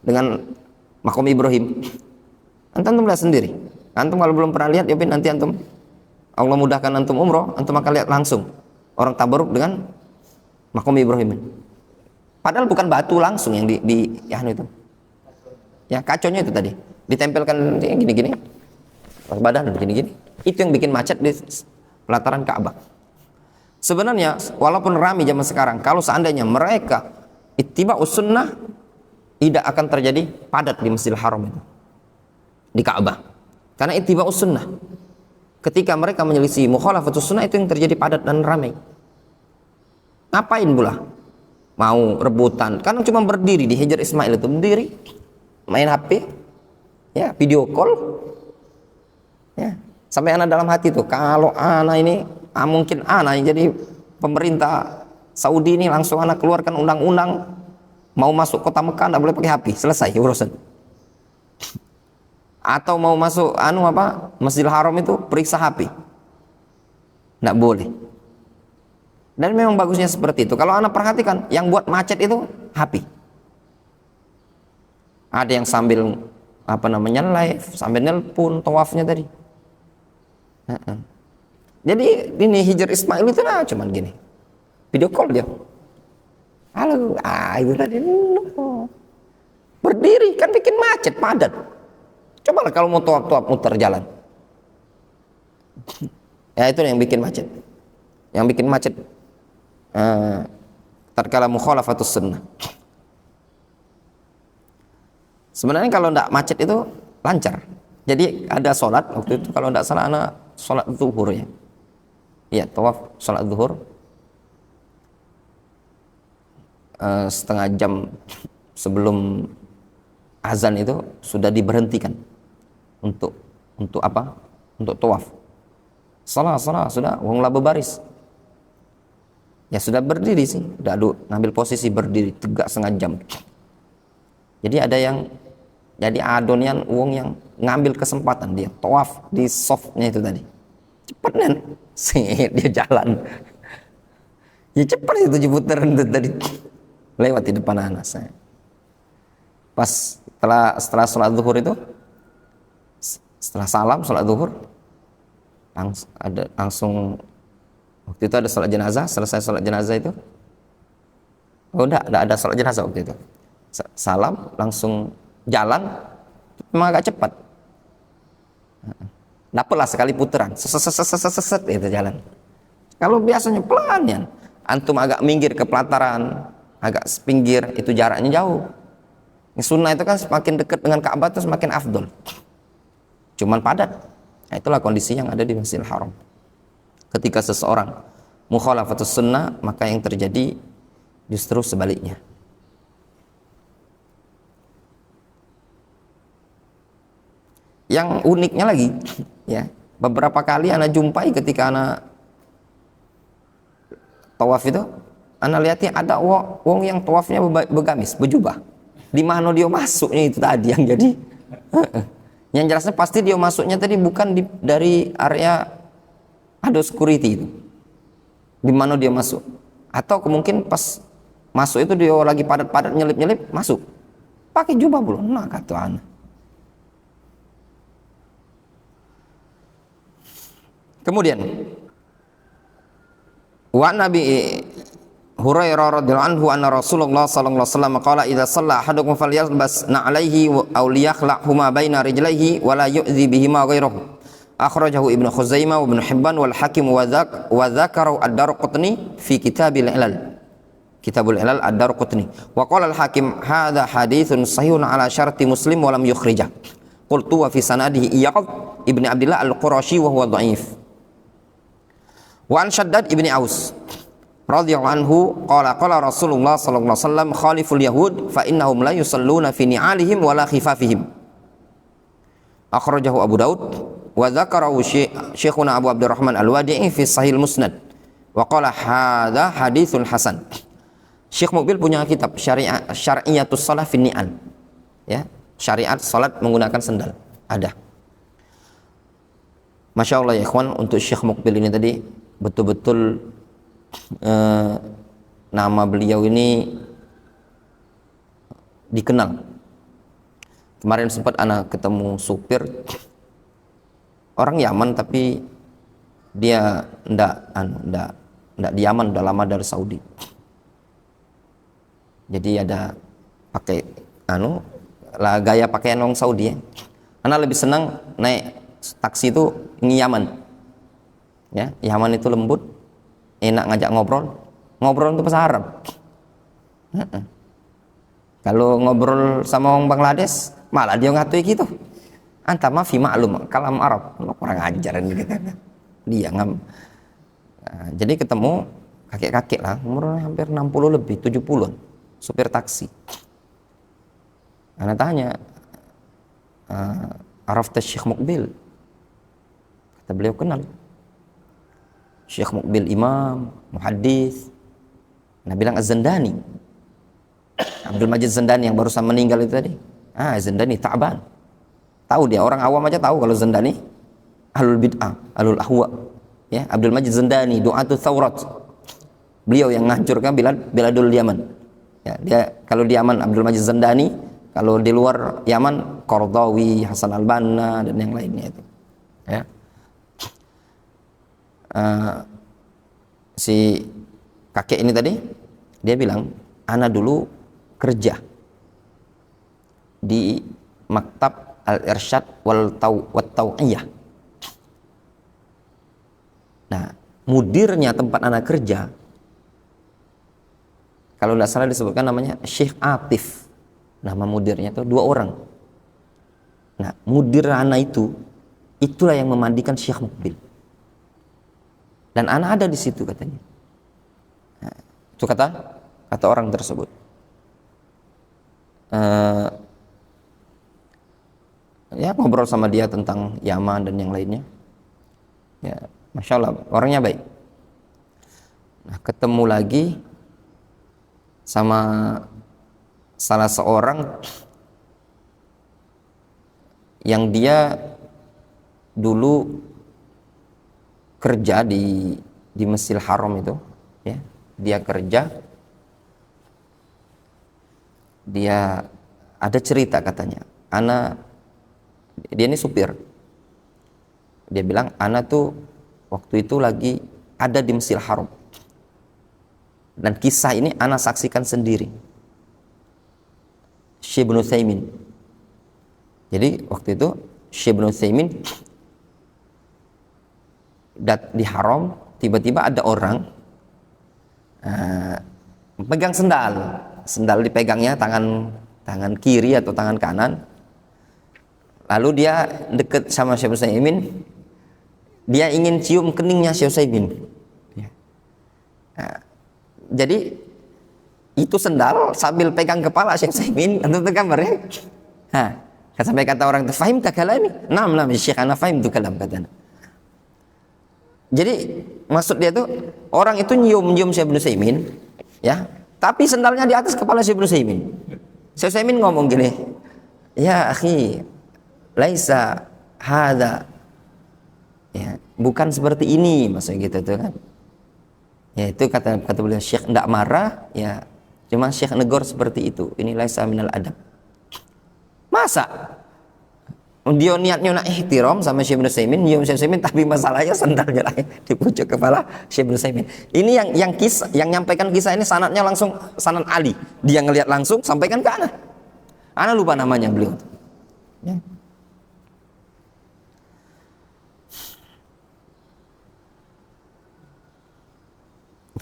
dengan makom Ibrahim. Antum lihat sendiri. Antum kalau belum pernah lihat, ya nanti antum Allah mudahkan antum umroh, antum akan lihat langsung orang tabarruk dengan makom Ibrahim. Padahal bukan batu langsung yang di ya itu. Ya, kaconya itu tadi. Ditempelkan gini-gini. Badan gini-gini. Itu yang bikin macet di pelataran Ka'bah. Sebenarnya walaupun ramai zaman sekarang, kalau seandainya mereka ittiba'us sunnah, tidak akan terjadi padat di Masjidil Haram itu, di Ka'bah. Karena ittiba'us sunnah. Ketika mereka menyelisih mukhalafatus sunnah, itu yang terjadi padat dan ramai. Ngapain pula mau rebutan? Karena cuma berdiri di Hijr Ismail itu, berdiri main HP, ya, video call, ya. Sampai anak dalam hati tuh, kalau anak ini mungkin anak yang jadi pemerintah Saudi ini, langsung anak keluarkan undang-undang mau masuk kota Mekah tidak boleh pakai HP, selesai urusan. Atau mau masuk Masjidil Haram itu periksa HP, tidak boleh. Dan memang bagusnya seperti itu. Kalau anak perhatikan, yang buat macet itu HP. Ada yang sambil live, sambil nelpon tawafnya tadi. Jadi ini Hijr Ismail itu cuman gini, video call dia. Halo, itu tadi berdiri kan bikin macet padat. Coba kalau mau tawaf muter jalan. Ya itu yang bikin macet. Yang bikin macet tatkala mukhalafatus sunnah. Sebenarnya kalau tidak macet itu lancar. Jadi ada sholat waktu itu, kalau tidak salah anak sholat zuhur ya. Iya, tawaf sholat zuhur. Setengah jam sebelum azan itu sudah diberhentikan untuk apa? Untuk tawaf. Salah sudah wong laba baris. Ya sudah berdiri sih, udah ngambil posisi berdiri tegak setengah jam. Jadi ada yang jadi adonian wong yang ngambil kesempatan, dia tawaf di softnya itu tadi. Cepet nen, dia jalan. Ya cepet itu putaran tadi. Lewat di depan anak saya. Pas setelah sholat zuhur itu, setelah salam sholat zuhur, langsung waktu itu ada sholat jenazah. Selesai sholat jenazah itu, enggak ada sholat jenazah waktu itu. Salam langsung jalan, memang agak cepat. Dapatlah sekali putaran, seset itu jalan. Kalau biasanya pelan ya, antum agak minggir ke pelataran, agak pinggir, itu jaraknya jauh. Sunnah itu kan semakin dekat dengan Ka'bah itu semakin afdol. Cuman padat. Nah, itulah kondisi yang ada di Masjidil Haram. Ketika seseorang mukhalafatus sunnah, maka yang terjadi justru sebaliknya. Yang uniknya lagi, ya, beberapa kali anak jumpai ketika anak tawaf itu, anak lihatnya ada wong yang tawafnya begamis, berjubah. Di mana dia masuknya itu tadi yang jadi. Yang jelasnya pasti dia masuknya tadi bukan dari area ada security itu. Di mana dia masuk? Atau kemungkinan pas masuk itu dia lagi padat-padat nyelip-nyelip masuk. Pakai jubah belum? Nah kata anak. Kemudian wa Nabi Hurairah radhiyallahu anhu anna Rasulullah sallallahu alaihi wasallam qala idza shalla ahadukum falyalbas na'alaihi aw liyakhla'huma baina rijlaihi wa la yu'dhi bihima ghayrahu. Akhrajahu Ibnu Khuzaimah wa Ibnu Hibban wal Hakim wa dzakara ad-Darqutni fi Kitabil Ilal. Kitabul Ilal ad-Darqutni. Wa qala al-Hakim hadza haditsun sahihun ala syarti Muslim wa lam yukhrijah. Qultu wa fi sanadihi Iyad ibn Abdullah al-Qurashi wa huwa dha'if. Wa an Shaddad ibni Aus radhiyallahu anhu qala Rasulullah sallallahu alaihi wasallam khaliful yahud fa innahum la yusalluna fi ni'alihim wala khifafihim. Akhrajahu Abu Daud wa dzakarahu Syekhuna Abu Abdurrahman Al-Wadi'i fi Sahih Musnad wa qala hadza haditsul hasan. Syekh Mukbil punya kitab Syari'atus Shalah fi Ni'al. Ya, syariat salat menggunakan sendal. Ada. Masya Allah ya ikhwan, untuk Syekh Mukbil ini tadi betul-betul nama beliau ini dikenal. Kemarin sempat anak ketemu supir orang Yaman, tapi dia ndak di Yaman, udah lama dari Saudi. Jadi ada pakai gaya pakaian orang Saudi ya. Anak lebih senang naik taksi itu ini Yaman. Ya, Yaman itu lembut, enak ngajak ngobrol itu bahasa Arab. Kalau ngobrol sama orang Bangladesh malah dia ngatui gitu. Anta ma fi ma'lum kalam Arab. Kurang ajar ini gitu. Dia ngam. Nah, jadi ketemu kakek-kakek lah, umur hampir 60 lebih, 70-an, supir taksi. Anak tanya, Arafta Syekh Muqbil? Kata beliau, kenal. Syekh Muqbil imam, muhaddis. Nah, bilang Az-Zandani. Abdul Majid Zandani yang barusan meninggal itu tadi. Zandani ta'ban. Tahu dia, orang awam aja tahu kalau Zandani ahlul bid'ah, ahlul ahwa. Ya, Abdul Majid Zandani, du'atul thawrat. Beliau yang menghancurkan biladul Yaman. Ya, dia kalau di Yaman Abdul Majid Zandani, kalau di luar Yaman Qardawi, Hasan al-Banna dan yang lainnya itu. Ya. Si kakek ini tadi dia bilang, ana dulu kerja di Maktab Al-Irsyad wal Tau'iyah. Nah, mudirnya tempat anak kerja, kalau tidak salah disebutkan namanya Syekh Atif. Nama mudirnya itu 2 orang. Nah, mudir anak itulah yang memandikan Syekh Muqbil. Dan anak ada di situ katanya. Nah, itu kata orang tersebut. Ya, ngobrol sama dia tentang Yaman dan yang lainnya. Ya, Masya Allah, orangnya baik. Nah, ketemu lagi sama salah seorang yang dia dulu kerja di Masjidil Haram itu, ya. Dia kerja, dia ada cerita katanya. Dia ini supir. Dia bilang, ana tuh waktu itu lagi ada di Masjidil Haram. Dan kisah ini ana saksikan sendiri. Syekh Ibnu Utsaimin. Jadi waktu itu Syekh Ibnu Utsaimin di Haram, tiba-tiba ada orang pegang sendal dipegangnya tangan kiri atau tangan kanan. Lalu dia deket sama Syekh Utsaimin, dia ingin cium keningnya Syekh Utsaimin. Nah, jadi itu sendal sambil pegang kepala Syekh Utsaimin, itu gambar ya. Sampai kata orang itu, fahim tak kalami? Naam Syekh, ana fahim tu kalam katanya. Jadi maksud dia tuh orang itu nyium Syekh Utsaimin, ya, tapi sendalnya di atas kepala Syekh Utsaimin. Syekh Utsaimin ngomong gini, ya akhi, laisa hada, ya, bukan seperti ini, maksudnya gitu tuh kan. Ya, itu kata beliau, Syekh enggak marah, ya, cuma Syekh negor seperti itu. Ini laisa minal adab. Masa dia niatnya nak ihtiram sama Syekh Ibnu Utsaimin, nyium Syekh Utsaimin, tapi masalahnya sendalnya di pucuk kepala Syekh Ibnu Utsaimin. Ini yang nyampaikan kisah ini sanadnya langsung sanad Ali. Dia ngelihat langsung sampaikan ke ana. Ana lupa namanya beliau. Ya.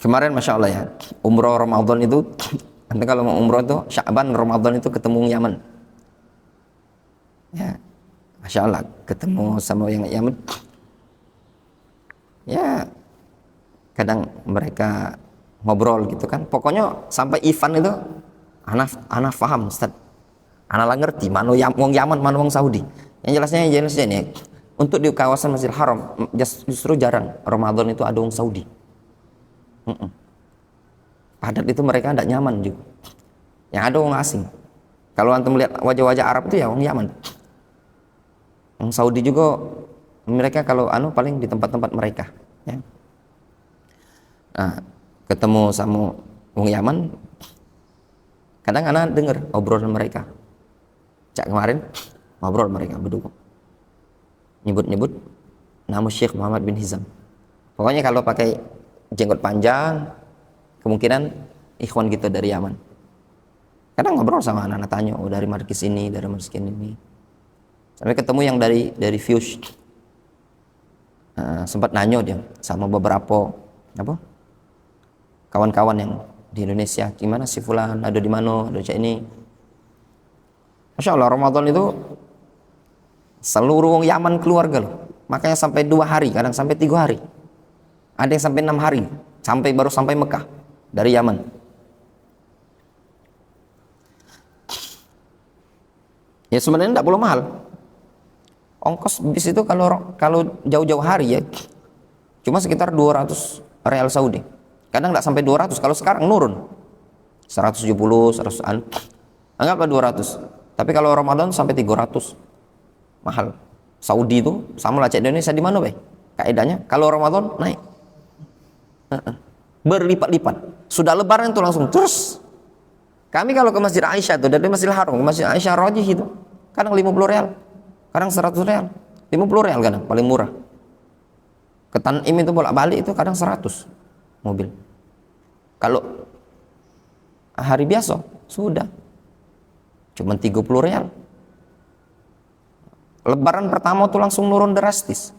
Kemarin Masya Allah ya, umroh Ramadan itu, nanti kalau mau umroh itu Sya'ban, Ramadan itu ketemu Yaman. Ya, Masya Allah, ketemu sama yang Yaman. Ya, kadang mereka ngobrol gitu kan. Pokoknya sampai Ivan itu, anak paham Ustaz. Anak lah ngerti, mana wong Yaman, mana wong Saudi. Yang jelasnya ini, untuk di kawasan Masjidil Haram, justru jarang Ramadan itu ada wong Saudi. Padat itu mereka tidak nyaman juga. Yang ada orang asing. Kalau antum melihat wajah-wajah Arab itu ya orang Yaman. Orang Saudi juga mereka kalau paling di tempat-tempat mereka. Ya. Nah, ketemu sama wong Yaman, kadang anak dengar obrolan mereka. Cak kemarin ngobrol mereka berdua, nyebut nama Syekh Muhammad bin Hizam. Pokoknya kalau pakai jenggot panjang, kemungkinan ikhwan kita dari Yaman. Kadang ngobrol sama anak-anak, tanya, oh dari markis ini, dari markis ini. Sampai ketemu yang dari Fuse. Sempat nanya dia sama beberapa kawan-kawan yang di Indonesia, gimana si fulan, ada di mana, ada cak ini. Masya Allah, Ramadan itu seluruh Yaman keluarga loh. Makanya sampai 2 hari, kadang sampai 3 hari. Ada yang sampai 6 hari, baru sampai Mekah dari Yaman. Ya sebenarnya tidak perlu mahal. Ongkos bis itu kalau jauh-jauh hari ya, cuma sekitar 200 real Saudi. Kadang tidak sampai 200, kalau sekarang nurun 170, 100-an. Anggaplah 200. Tapi kalau Ramadan sampai 300, mahal. Saudi itu sama lah cek Indonesia di mana, Bay? Kaedahnya kalau Ramadan naik. Berlipat-lipat. Sudah lebaran itu langsung terus. Kami kalau ke Masjid Aisyah tuh, dari Masjidil Haram ke Masjid Aisyah Rajih itu, kadang 50 real, kadang 100 real. 50 real kadang paling murah. Ke Tanim itu bolak-balik itu kadang 100 mobil. Kalau hari biasa sudah cuma 30 real. Lebaran pertama tuh langsung nurun drastis.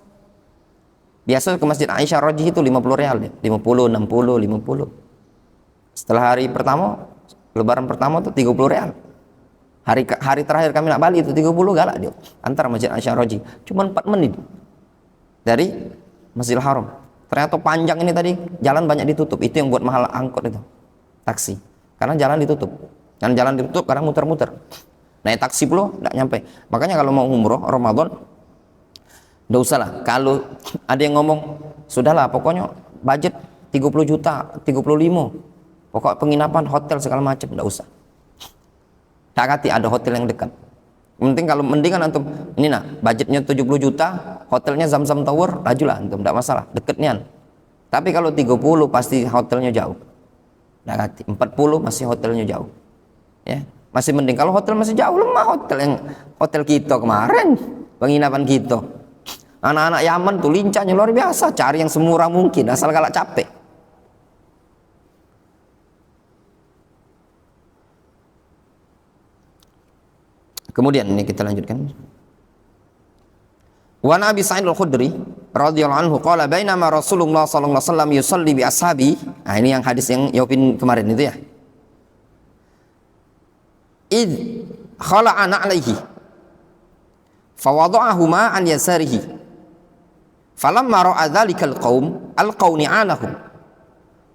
Biasa ke Masjid Aisyah Rajih itu 50 real ya. 50, 60, 50. Setelah hari pertama, lebaran pertama tuh 30 real. Hari terakhir kami nak balik itu 30 galak dia. Antara Masjid Aisyah Rajih. Cuma 4 menit dari Masjidil Haram. Ternyata panjang ini tadi, jalan banyak ditutup. Itu yang buat mahal angkot itu, taksi. Karena jalan ditutup. Dan jalan ditutup kadang muter-muter. Naik taksi pula tidak nyampe. Makanya kalau mau umroh Ramadan, tidak usah lah. Kalau ada yang ngomong, sudahlah pokoknya budget 30 juta, 35. Pokok penginapan, hotel segala macam, tidak usah. Tak kati ada hotel yang dekat. Penting kalau mendingan antum, ini nah budgetnya 70 juta, hotelnya Zamzam Tower, lajulah antum, tidak masalah, deket nian. Tapi kalau 30 pasti hotelnya jauh. Tak kati, 40 masih hotelnya jauh. Ya, masih mending. Kalau hotel masih jauh, lemah hotel kita kemarin, penginapan kita. Anak-anak Yaman tuh lincahnya luar biasa, cari yang semurah mungkin asal galak capek. Kemudian ini kita lanjutkan. Wa Nabi Sa'id Al-Khudri radhiyallahu anhu qala bainama Rasulullah sallallahu alaihi wasallam yusalli bi ashabi. Nah, ini yang hadis yang Yopin kemarin itu ya. Id khala'ana alaihi fawada'ahuma an yasarihi falamma ra'a dhalikal qaum alqaw ni'alahum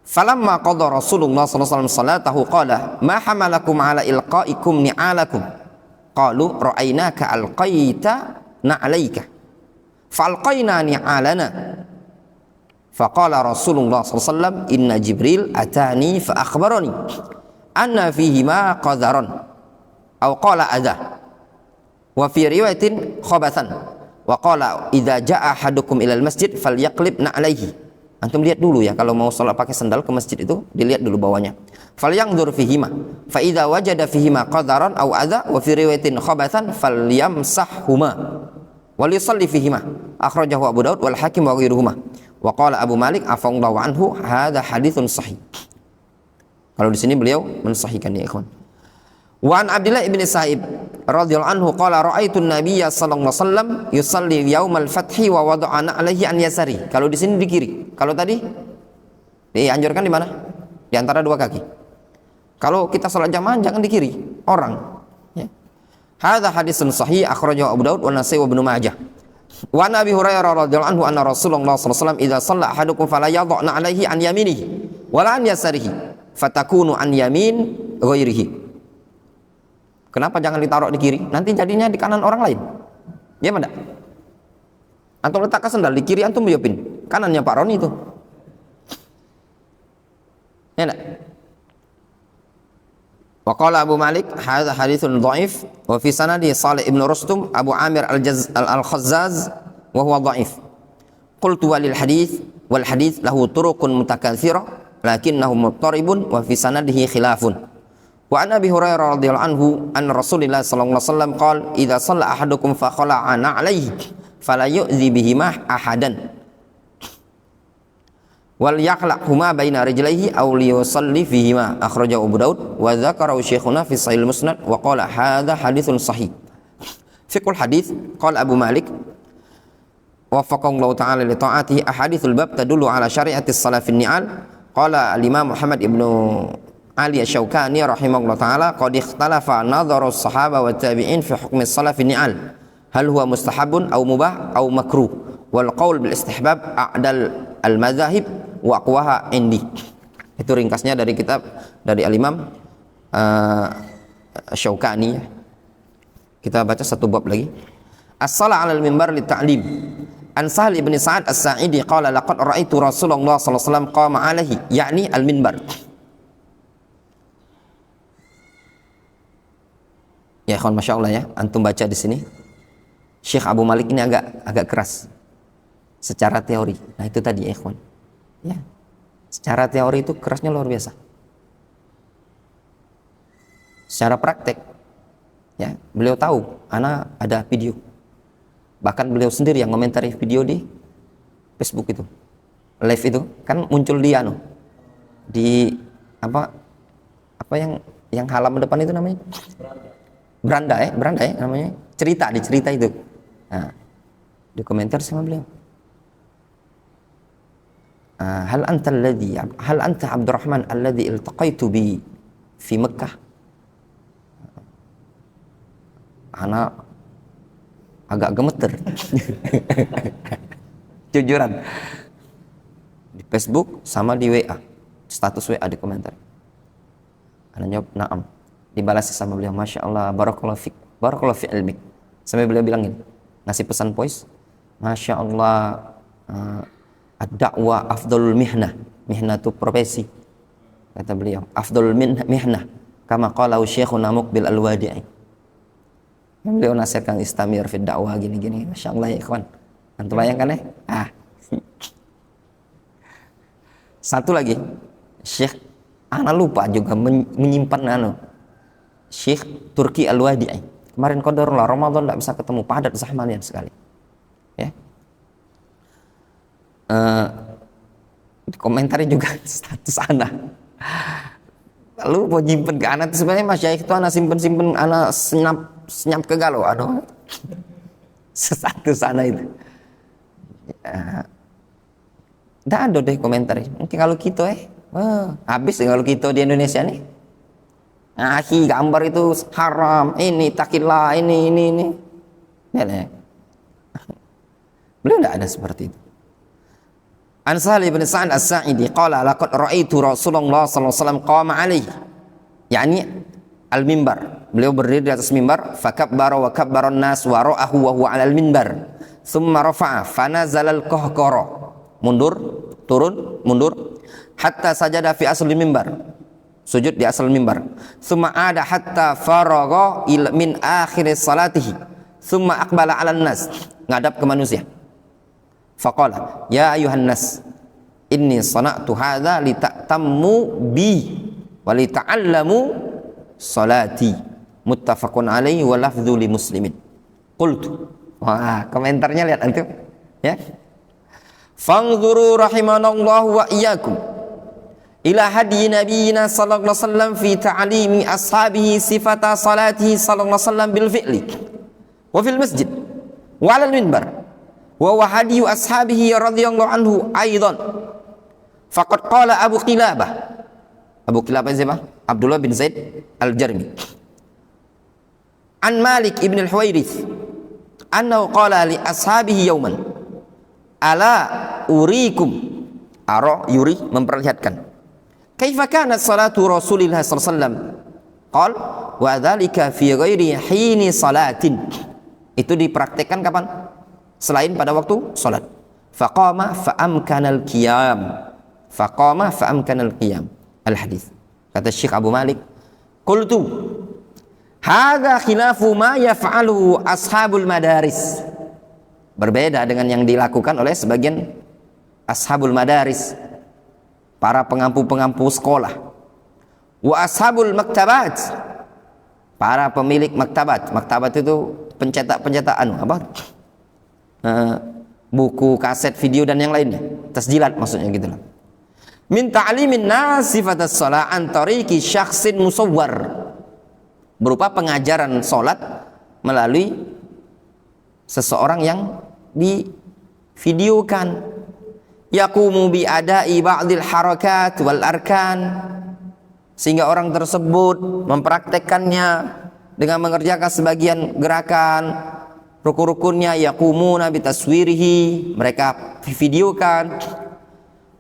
falamma qada Rasulullah sallallahu alaihi wasallam salatahu qala ma hamalakum ala ilqa'ikum ni'alakum qalu ra'aynaka alqaita na'alaika falqaina ni'alana faqala Rasulullah sallallahu alaihi wasallam inna Jibril atani fa akhbarani anna fihima qadharan aw qala adha wa fi riwayatin khabathan wa qala idza jaa ahadukum ilal masjid falyaqlib na'alaihi. Antum lihat dulu ya, kalau mau salat pakai sandal ke masjid itu dilihat dulu bawahnya. Falyanzur fihima fa idza wajada fihima qadharan aw adha wa fi riwayatin khabathan falyamsahhuma wa yusalli fihima. Akhrajahu Abu Daud wal Hakim wa ghairuhuma. Wa qala Abu Malik afallahu anhu hadza haditsun sahih. Kalau di sini beliau mensahihkan ya ikhwan. Wa an Abdullah ibn Sa'ib radhiyallahu anhu qala ra'aitu an-nabiyya sallallahu alaihi wasallam yusalli yaumal fathi wa wada'ana alaihi an yasari. Kalau di sini di kiri. Kalau tadi dianjurkan di mana? Di antara dua kaki. Kalau kita salat jamaah jangan di kiri orang. Ya. Hadza hadisun sahih akhrajahu Abu Daud wa Nasa'i wa Ibnu Majah. Wa an Abi Hurairah radhiyallahu anhu anna Rasulullah sallallahu alaihi wasallam idza shalla ahadukum fala yadh'na alaihi an yaminihi wa la an yasarihi fatakunu an yamin ghairihi. Kenapa jangan ditaruh di kiri? Nanti jadinya di kanan orang lain. Ya mana? Antum letakkan sendal di kiri, antum biopin kanannya Pak Roni itu. Ya enggak? Wa qala Abu Malik hadza haditsun dhaif wa fi sanadi Salih ibn Rustum Abu Amir al-Khazzaz wa huwa dhaif. Qultu walil hadits wal hadits lahu turuqun mutakatsirah lakinnahu muttaribun wa fi sanadihi khilafun. Wa an Abi Hurairah radhiyallahu anhu anna Rasulullah sallallahu alaihi wasallam qala idza shalla ahadukum fa khala'a na'layhi fala yu'dhi bihima ahadan wal yaqla'huma baina rijlaihi aw liyusalli fihima, akhrajahu Abu Daud wa dzakarahu Syekhuna fi Sahih Musnad wa qala hadza haditsun sahih. Fiqhul hadits qala Abu Malik waffaqallahu ta'ala li ta'atihi ahaditsul bab tadullu ala syari'atis salafin ni'al. Qala al-Imam Muhammad ibnu Ali Asy-Syaukani rahimahullah ta'ala qad ikhtalafa nadharu as-sahaba wa tabi'in fi hukmi salafin ni'al, hal huwa mustahabun aw mubah aw makruh, wal qaul bil istihbab a'dal al-madzahib wa aqwaha indi. Itu ringkasnya dari kitab dari al-Imam Asy-Syaukani. Kita baca satu bab lagi. As-shalah 'alal mimbar li ta'lim. An Sahal ibn Sa'ad As-Sa'idi qala laqad ra'aitu Rasulullah sallallahu alaihi wasallam qama 'alaihi, yakni al-minbar. Ya ikhwan, Masya Allah ya, antum baca di sini Syekh Abu Malik ini agak keras secara teori. Nah itu tadi ya ikhwan ya, secara teori itu kerasnya luar biasa. Secara praktek ya, beliau tahu ana ada video, bahkan beliau sendiri yang komentari video di Facebook itu, live itu kan muncul dia di apa yang halaman depan itu namanya beranda ya namanya, cerita itu. Nah, di komentar sama beliau, hal anta Abdurrahman alladhi iltaqaitu bi fi Makkah. Anak agak gemeter jujuran di Facebook sama di WA, status WA di komentar. Anak jawab na'am, dibalas sama beliau, Masya Allah, barakallahu fi ilmik. Sampai beliau bilangin, ngasih pesan voice, Masya Allah, ad-da'wa afdalul mihnah itu profesi, kata beliau, afdalul mihnah kama qalahu Syekhuna Muqbil al-Wadi'i. Beliau nasihatkan istamir fi dakwah gini-gini. Masya Allah ya ikhwan, antum bayangkan ya. Satu lagi, Syekh ana lupa juga menyimpan Syekh Turki Al-Wadi'i. Kemarin qadarullah Ramadan tidak bisa ketemu, padat zahmanian sekali ya. Di komentari juga status ana, lalu mau nyimpen ke anak sebenarnya Mas Syekh itu anak simpen anak senyap ke galau status sana itu ya. Nggak ada deh komentar. Mungkin kalau gitu habis kalau gitu di Indonesia nih, gambar itu haram, ini takillah, ini ya. Beliau tidak ada seperti itu. An Sahal ibn Sa'ad As-Sa'idi qala laqad ra'aitu Rasulullah sallallahu alaihi wasallam qama alaihi, yakni al-mimbar. Beliau berdiri di atas mimbar, fakabbara wa kabbara an-nas wa ra'ahu wa huwa 'alal mimbar. Tsumma rafa'a fanazala al-qahqara. Mundur, turun, mundur hatta sajada fi asli mimbar. Sujud di asal mimbar. Tsumma ada hatta faragha min akhir salatihi. Tsumma aqbala 'alan nas. Ngadap ke manusia. Faqala ya ayuhan nas inni sana'tu hadza lita'tammu bi wa lita'allamu salati, muttafaqun alaihi wa lafdhu li muslimin. Qultu, wah komentarnya lihat antum ya, fanzuru rahimanallahu wa iyyakum ila hadi nabiyina sallallahu alaihi wasallam fi ta'limi ashabihi sifata salatihi sallallahu alaihi wasallam bil fi'li wa fil masjid wa 'alal minbar wa hadiyu ashabihi radhiyallahu anhu aidan. Faqad qala Abu Qilabah siapa? Abdullah bin Zaid al-Jarmi an Malik ibn al-Huwairith annahu qala li ashabihi yawman ala urikum, yuri memperlihatkan, kaifa kanat salatu Rasulillah sallallahu alaihi wasallam, qala wa dzalika fi ghairi hini salatin. Itu dipraktekkan kapan? Selain pada waktu salat. Faqama fa'amkanal qiyam. Al-hadis. Kata Syekh Abu Malik, qultu hadza khilafu ma yaf'aluhu ashabul madaris. Berbeda dengan yang dilakukan oleh sebagian ashabul madaris. para pengampu-pengampu sekolah. Wa ashabul maktabat, para pemilik maktabat. Maktabat itu pencetak-pencetakan apa? Buku, kaset, video dan yang lainnya. Tasjilat maksudnya gitu lah. Min ta'limin nas sifatas shalah an tariqi syakhsin musawwar. Berupa pengajaran salat melalui seseorang yang divideokan. Yaqumu bi ada'i ba'dil harakat wal arkan, sehingga orang tersebut mempraktekkannya dengan mengerjakan sebagian gerakan rukun-rukunnya. Yaqumuna bi taswirihi, mereka videokan.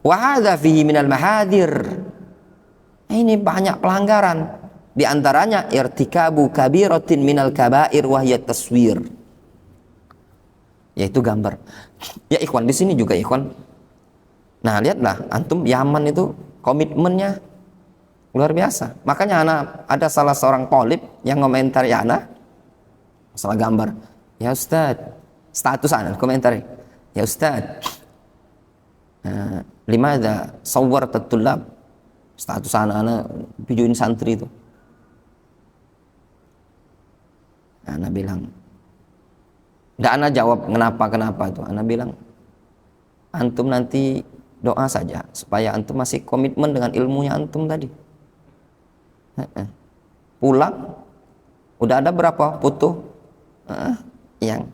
Wa hadza fihi minal mahadir, ini banyak pelanggaran, di antaranya irtikabu kabiratin minal kabair wa hiya taswir, yaitu gambar. Ya ikhwan, di sini juga ikhwan. Nah, lihatlah antum, Yaman itu komitmennya luar biasa. Makanya ada salah seorang thalib yang komentari masalah gambar. Ya Ustaz, status komentari. Ya Ustaz, limadha sawwarat at-tullab, status anak-anak videoin santri itu. Ana bilang, enggak, ana jawab kenapa itu. Ana bilang, antum nanti doa saja supaya antum masih komitmen dengan ilmunya antum tadi. Pulang udah ada berapa foto yang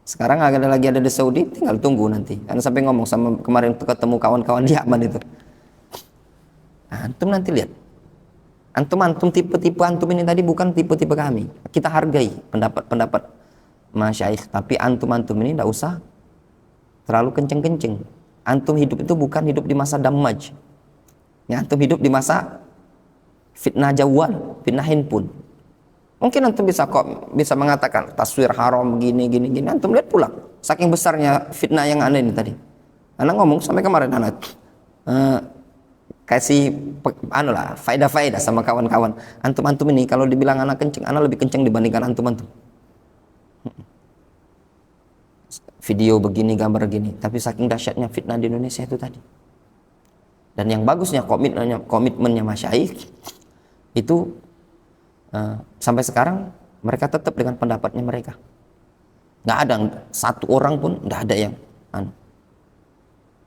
sekarang lagi ada di Saudi, tinggal tunggu nanti. Karena sampai ngomong sama kemarin ketemu kawan-kawan di Yaman itu. Nah, antum nanti lihat. Antum tipe-tipe antum ini tadi bukan tipe-tipe kami. Kita hargai pendapat masyaikh, tapi antum ini enggak usah terlalu kenceng-kenceng. Antum hidup itu bukan hidup di masa damaj. Ya, antum hidup di masa fitnah jawal, fitnah handphone. Mungkin antum bisa mengatakan taswir haram gini. Antum lihat pulang, saking besarnya fitnah yang ada ini tadi. Anak ngomong sampai kemarin anak kasih faedah sama kawan-kawan. Antum ini kalau dibilang anak kenceng, anak lebih kenceng dibandingkan antum. Video begini, gambar begini, tapi saking dahsyatnya fitnah di Indonesia itu tadi. Dan yang bagusnya komitmennya masyaikh itu sampai sekarang mereka tetap dengan pendapatnya mereka. Nggak ada satu orang pun, nggak ada yang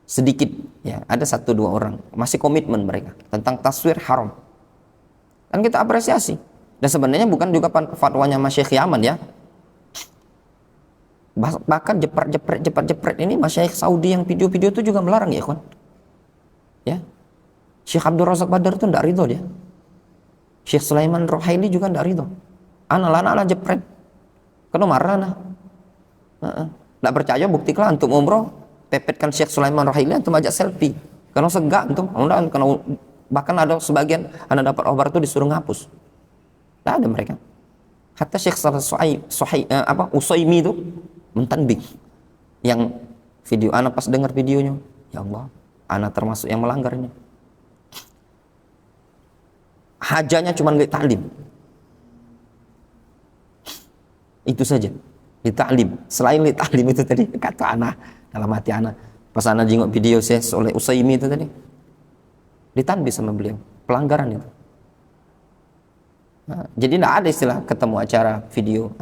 sedikit ya, ada 1-2 orang masih komitmen mereka tentang taswir haram. Dan kita apresiasi. Dan sebenarnya bukan juga fatwanya Masyaikh Yaman ya. Bahkan jepret ini Masyaikh Saudi yang video-video itu juga melarang ya, kawan. Ya. Syekh Abdul Razak Badar itu enggak ridho dia. Syekh Sulaiman Rohaili juga enggak ridho. Anak jepret. Kena marah nah. Enggak percaya, buktikan antum umroh, pepetkan Syekh Sulaiman Rohaili, antum ajak selfie. Karena segak antum, bahkan ada sebagian anak dapat obat itu disuruh ngapus. Enggak ada mereka. Hatta Syekh Usaimi itu mentanbih yang video anak pas dengar videonya, ya Allah, anak termasuk yang melanggarnya. Hajanya cuma li ta'lim. Itu saja, li ta'lim. Selain li ta'lim itu tadi, kata anak dalam hati anak pas anak jenguk video saya oleh Usaimi itu tadi, ditanbih sama beliau, pelanggaran itu. Nah, jadi tidak ada istilah ketemu acara video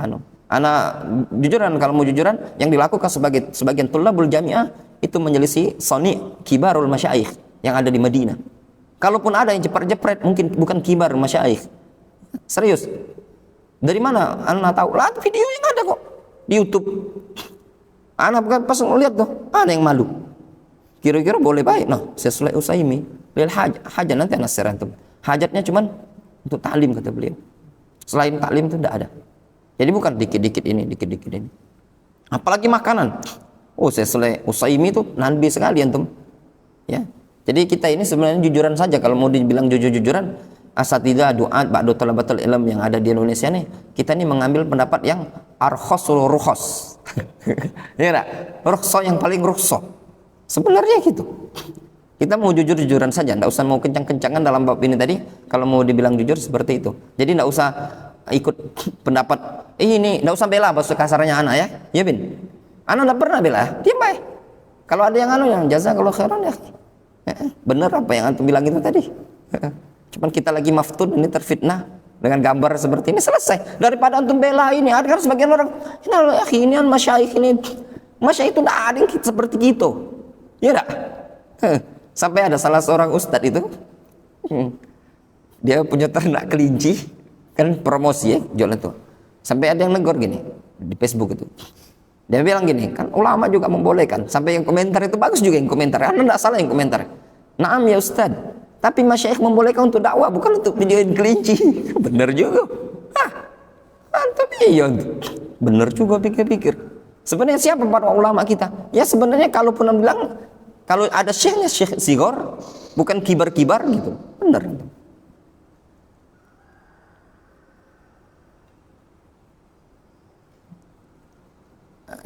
anak jujuran, kalau mau jujuran yang dilakukan sebagian tulabul jamiah itu menyelisih soni kibarul masyaikh yang ada di Madinah. Kalaupun ada yang jepret-jepret, mungkin bukan kibar masyaikh. Serius. Dari mana anak tahu? Lah video yang ada kok di YouTube. Anak pas lihat tuh, ada yang malu. Kira-kira boleh baik. Nah, sesuai Usaimi, lil hajat nanti anak serantum. Hajatnya cuman untuk taklim kata beliau. Selain taklim itu tidak ada. Jadi bukan dikit-dikit ini. Apalagi makanan. Oh, sesuai Usaimi itu nanbi sekali antum. Ya. Jadi kita ini sebenarnya jujuran saja. Kalau mau dibilang jujur-jujuran, asatidzah du'at ba'du talabatul ilm yang ada di Indonesia nih, kita ini mengambil pendapat yang arkhasul rukhas. Ya enggak? Rukhsah yang paling rukhsah. Sebenarnya gitu. Kita mau jujur-jujuran saja, enggak usah mau kencang-kencangan dalam bab ini tadi. Kalau mau dibilang jujur seperti itu. Jadi enggak usah ikut pendapat ini, enggak usah bela bahasa kasarnya anak ya. Ya bin. Anak enggak pernah bela. Diam baik. Kalau ada yang yang jazakallahu khairan ya. Benar apa yang antum bilang itu tadi. Cuman kita lagi maftun, ini terfitnah dengan gambar seperti ini, selesai. Daripada antum bela ini, ada kan sebagian orang, ini masyayikh ini, masyayikh itu tidak ada yang seperti gitu, ya enggak? Sampai ada salah seorang ustadz itu, dia punya ternak kelinci, kan promosi ya, jualan itu. Sampai ada yang negor gini di Facebook itu. Dia bilang gini, kan ulama juga membolehkan. Sampai yang komentar itu bagus juga yang komentar. Anda tidak salah yang komentar. Naam ya Ustaz, tapi masyayikh membolehkan untuk dakwah, bukan untuk videoin kelinci. Benar juga. Tapi iya, benar juga pikir-pikir. Sebenarnya siapa para ulama kita? Ya sebenarnya kalaupun bilang, kalau ada syekhnya syekh sigor, bukan kibar-kibar gitu. Benar.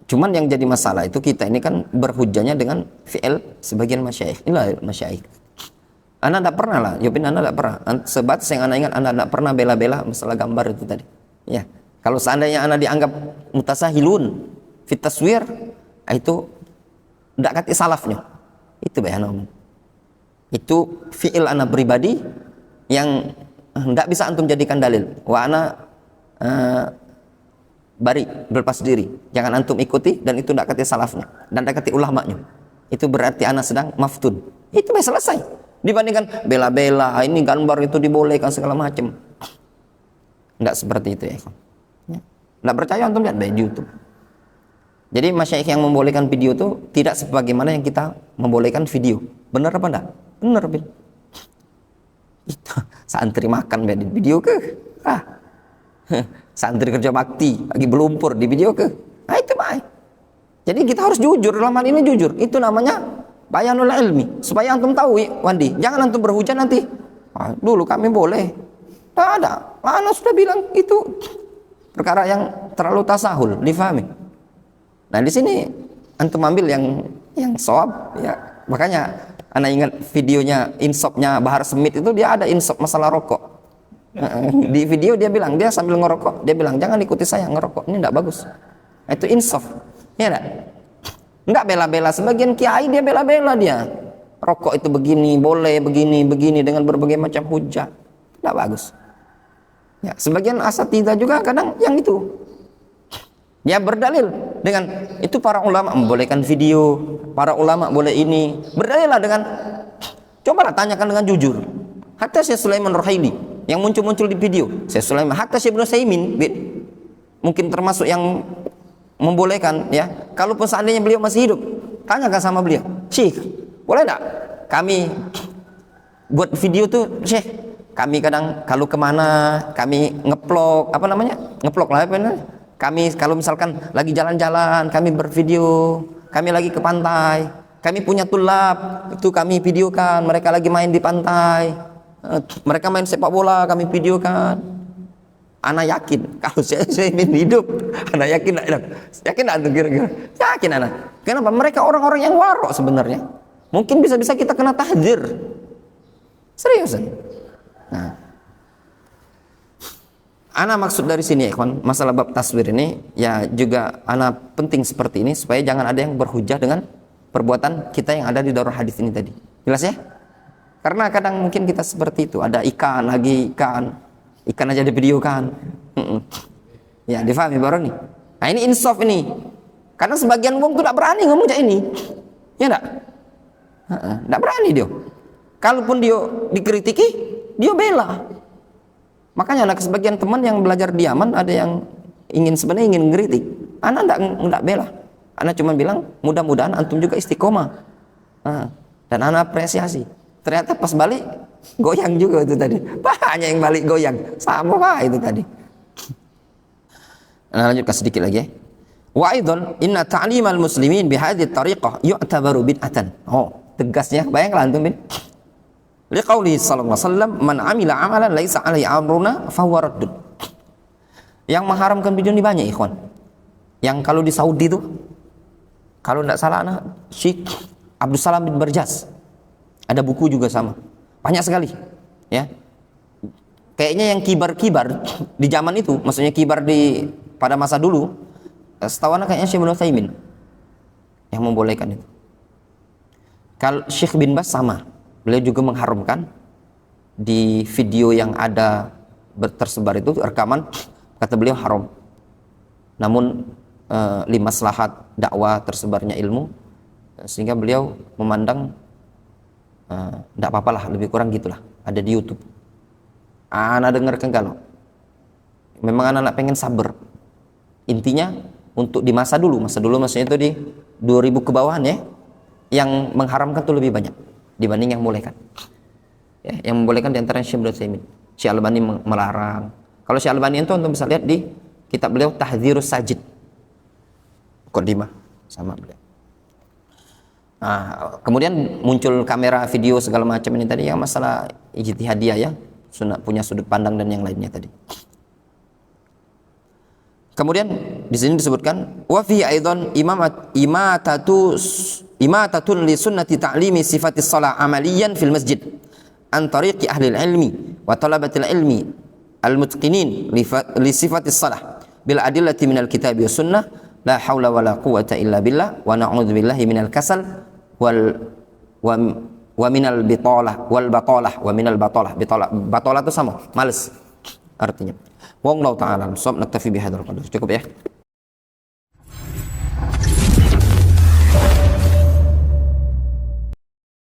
Cuman yang jadi masalah itu kita ini kan berhujahnya dengan fi'il sebagian masyayikh. Inilah masyayikh. Anda tidak pernah lah, Yopin Anda tidak pernah. Sebatas yang Anda ingat, Anda tidak pernah bela-bela masalah gambar itu tadi. Ya, kalau seandainya Anda dianggap mutasahilun fit taswir, itu tidak kati salafnya. Itu bayan. Itu fi'il Anda pribadi yang tidak bisa antum jadikan dalil. Wa ana bari, berlepas diri, jangan antum ikuti, dan itu tidak kata salafnya dan tidak kata ulamanya. Itu berarti anak sedang maftun. Itu sudah selesai. Dibandingkan bela-bela ini gambar itu dibolehkan segala macam. Tidak seperti itu ya. Tidak percaya antum lihat di YouTube. Jadi masyayikh yang membolehkan video itu tidak sebagaimana yang kita membolehkan video. Benar apa enggak? Benar, Bil. Itu santri makan di video ke? Santri kerja bakti lagi belumpur di video ke? Itu baik. Jadi kita harus jujur, dalam hal ini jujur. Itu namanya bayanul ilmi, supaya antum tahu, Wandi. Jangan antum berhujah nanti. Dulu kami boleh. Tidak ada. Ana sudah bilang itu perkara yang terlalu tasahul, difahami. Nah di sini antum ambil yang shawab, ya. Makanya ana ingat videonya insopnya Bahar Semit itu, dia ada insop masalah rokok. Di video dia bilang, dia sambil ngerokok, dia bilang jangan ikuti saya ngerokok, ini tidak bagus. Itu insaf, ya enggak bela-bela. Sebagian kiai dia bela-bela, dia rokok itu begini, boleh begini dengan berbagai macam hujah, tidak bagus. Ya, sebagian asatidzah juga kadang yang itu, ya berdalil dengan itu para ulama membolehkan video, para ulama boleh ini, berdalillah dengan, cobalah tanyakan dengan jujur. Hatta Syekh Sulaiman Ruhaili yang muncul-muncul di video, Syekh Sulaiman, hatta Syekh Ibnu Utsaimin mungkin termasuk yang membolehkan, ya. Kalaupun seandainya beliau masih hidup, tanyakan sama beliau, Syekh, boleh enggak kami buat video tuh, Syekh? Kami kadang kalau kemana kami ngeplok, apa namanya, ngeplok lah, apa namanya? Kami kalau misalkan lagi jalan-jalan, kami bervideo, kami lagi ke pantai, kami punya tulab, itu kami videokan, mereka lagi main di pantai. Mereka main sepak bola, kami videokan. Ana yakin kalau saya ingin hidup, ana yakin enggak kira-kira? Yakin ana. Kenapa? Mereka orang-orang yang warok sebenarnya. Mungkin bisa-bisa kita kena tahdzir. Seriusan. Nah, ana maksud dari sini, ikhwan, masalah bab taswir ini ya juga ana penting seperti ini supaya jangan ada yang berhujah dengan perbuatan kita yang ada di Darul Hadis ini tadi. Jelas ya? Karena kadang mungkin kita seperti itu, ada ikan aja di video kan. Ya, difahami baru nih. Nah ini insaf ini. Karena sebagian wong tuh tidak berani ngomong kayak ini. Ya enggak? Tidak berani dia. Kalaupun dia dikritiki, dia bela. Makanya ada sebagian teman yang belajar di Yaman, ada yang sebenarnya ingin ngeritik. Ana enggak bela. Ana cuma bilang, mudah-mudahan antum juga istiqomah. Dan ana apresiasi. Ternyata pas balik goyang juga itu tadi. Banyak yang balik goyang. Sama itu tadi. Nah, lanjutkan sedikit lagi ya. Wa aidan inna ta'limal muslimin bihadhihi tariqah yu'tabaru bid'atan. Oh, tegasnya bayanglah antum bin. Liqauli sallallahu alaihi wasallam man 'amila 'amalan laisa 'alaihi amruna fahuwa raddun. Yang mengharamkan video ini banyak, ikhwan. Yang kalau di Saudi tuh, kalau tidak salah Syekh Abdul Salam bin Barjas. Ada buku juga sama. Banyak sekali, ya. Kayaknya yang kibar-kibar di zaman itu, maksudnya kibar pada masa dulu, setahu anak kayaknya Syekh Ibnu Utsaimin yang membolehkan itu. Kalau Syekh bin Bas sama. beliau juga mengharamkan di video yang ada tersebar itu rekaman, kata beliau haram. Namun limaslahat dakwah tersebarnya ilmu, sehingga beliau memandang tidak apa-apa lah, lebih kurang gitulah, ada di YouTube. Anak dengarkan kalau memang anak pengen sabar, intinya untuk di masa dulu maksudnya itu di 2000 ke bawahan ya, yang mengharamkan itu lebih banyak dibanding yang membolehkan ya. Yang membolehkan di antara Syekh Ibnu Utsaimin, Syekh Albani melarang. Kalau Syekh Albani itu untuk bisa lihat di kitab beliau Tahdzirus Sajid, Muqaddimah sama beliau. Nah, kemudian muncul kamera video segala macam ini tadi yang masalah ijtihadiyah ya, punya sudut pandang dan yang lainnya tadi. Kemudian di sini disebutkan wa fi aidan imatatun li sunnati ta'limi sifatis shalah amaliyan fil masjid an tariqi ahli ilmi wa talabatil ilmi al-mutqinin li sifatis shalah bil adillati minal kitabi was sunnah la haula wala quwwata illa billah wa na'udzu billahi minal kasal wa minal bitalah wal batalah wa minal batalah. Batalah itu sama, malas artinya. Wallahu ta'ala, naktafi bihadzal qadar. Cukup ya.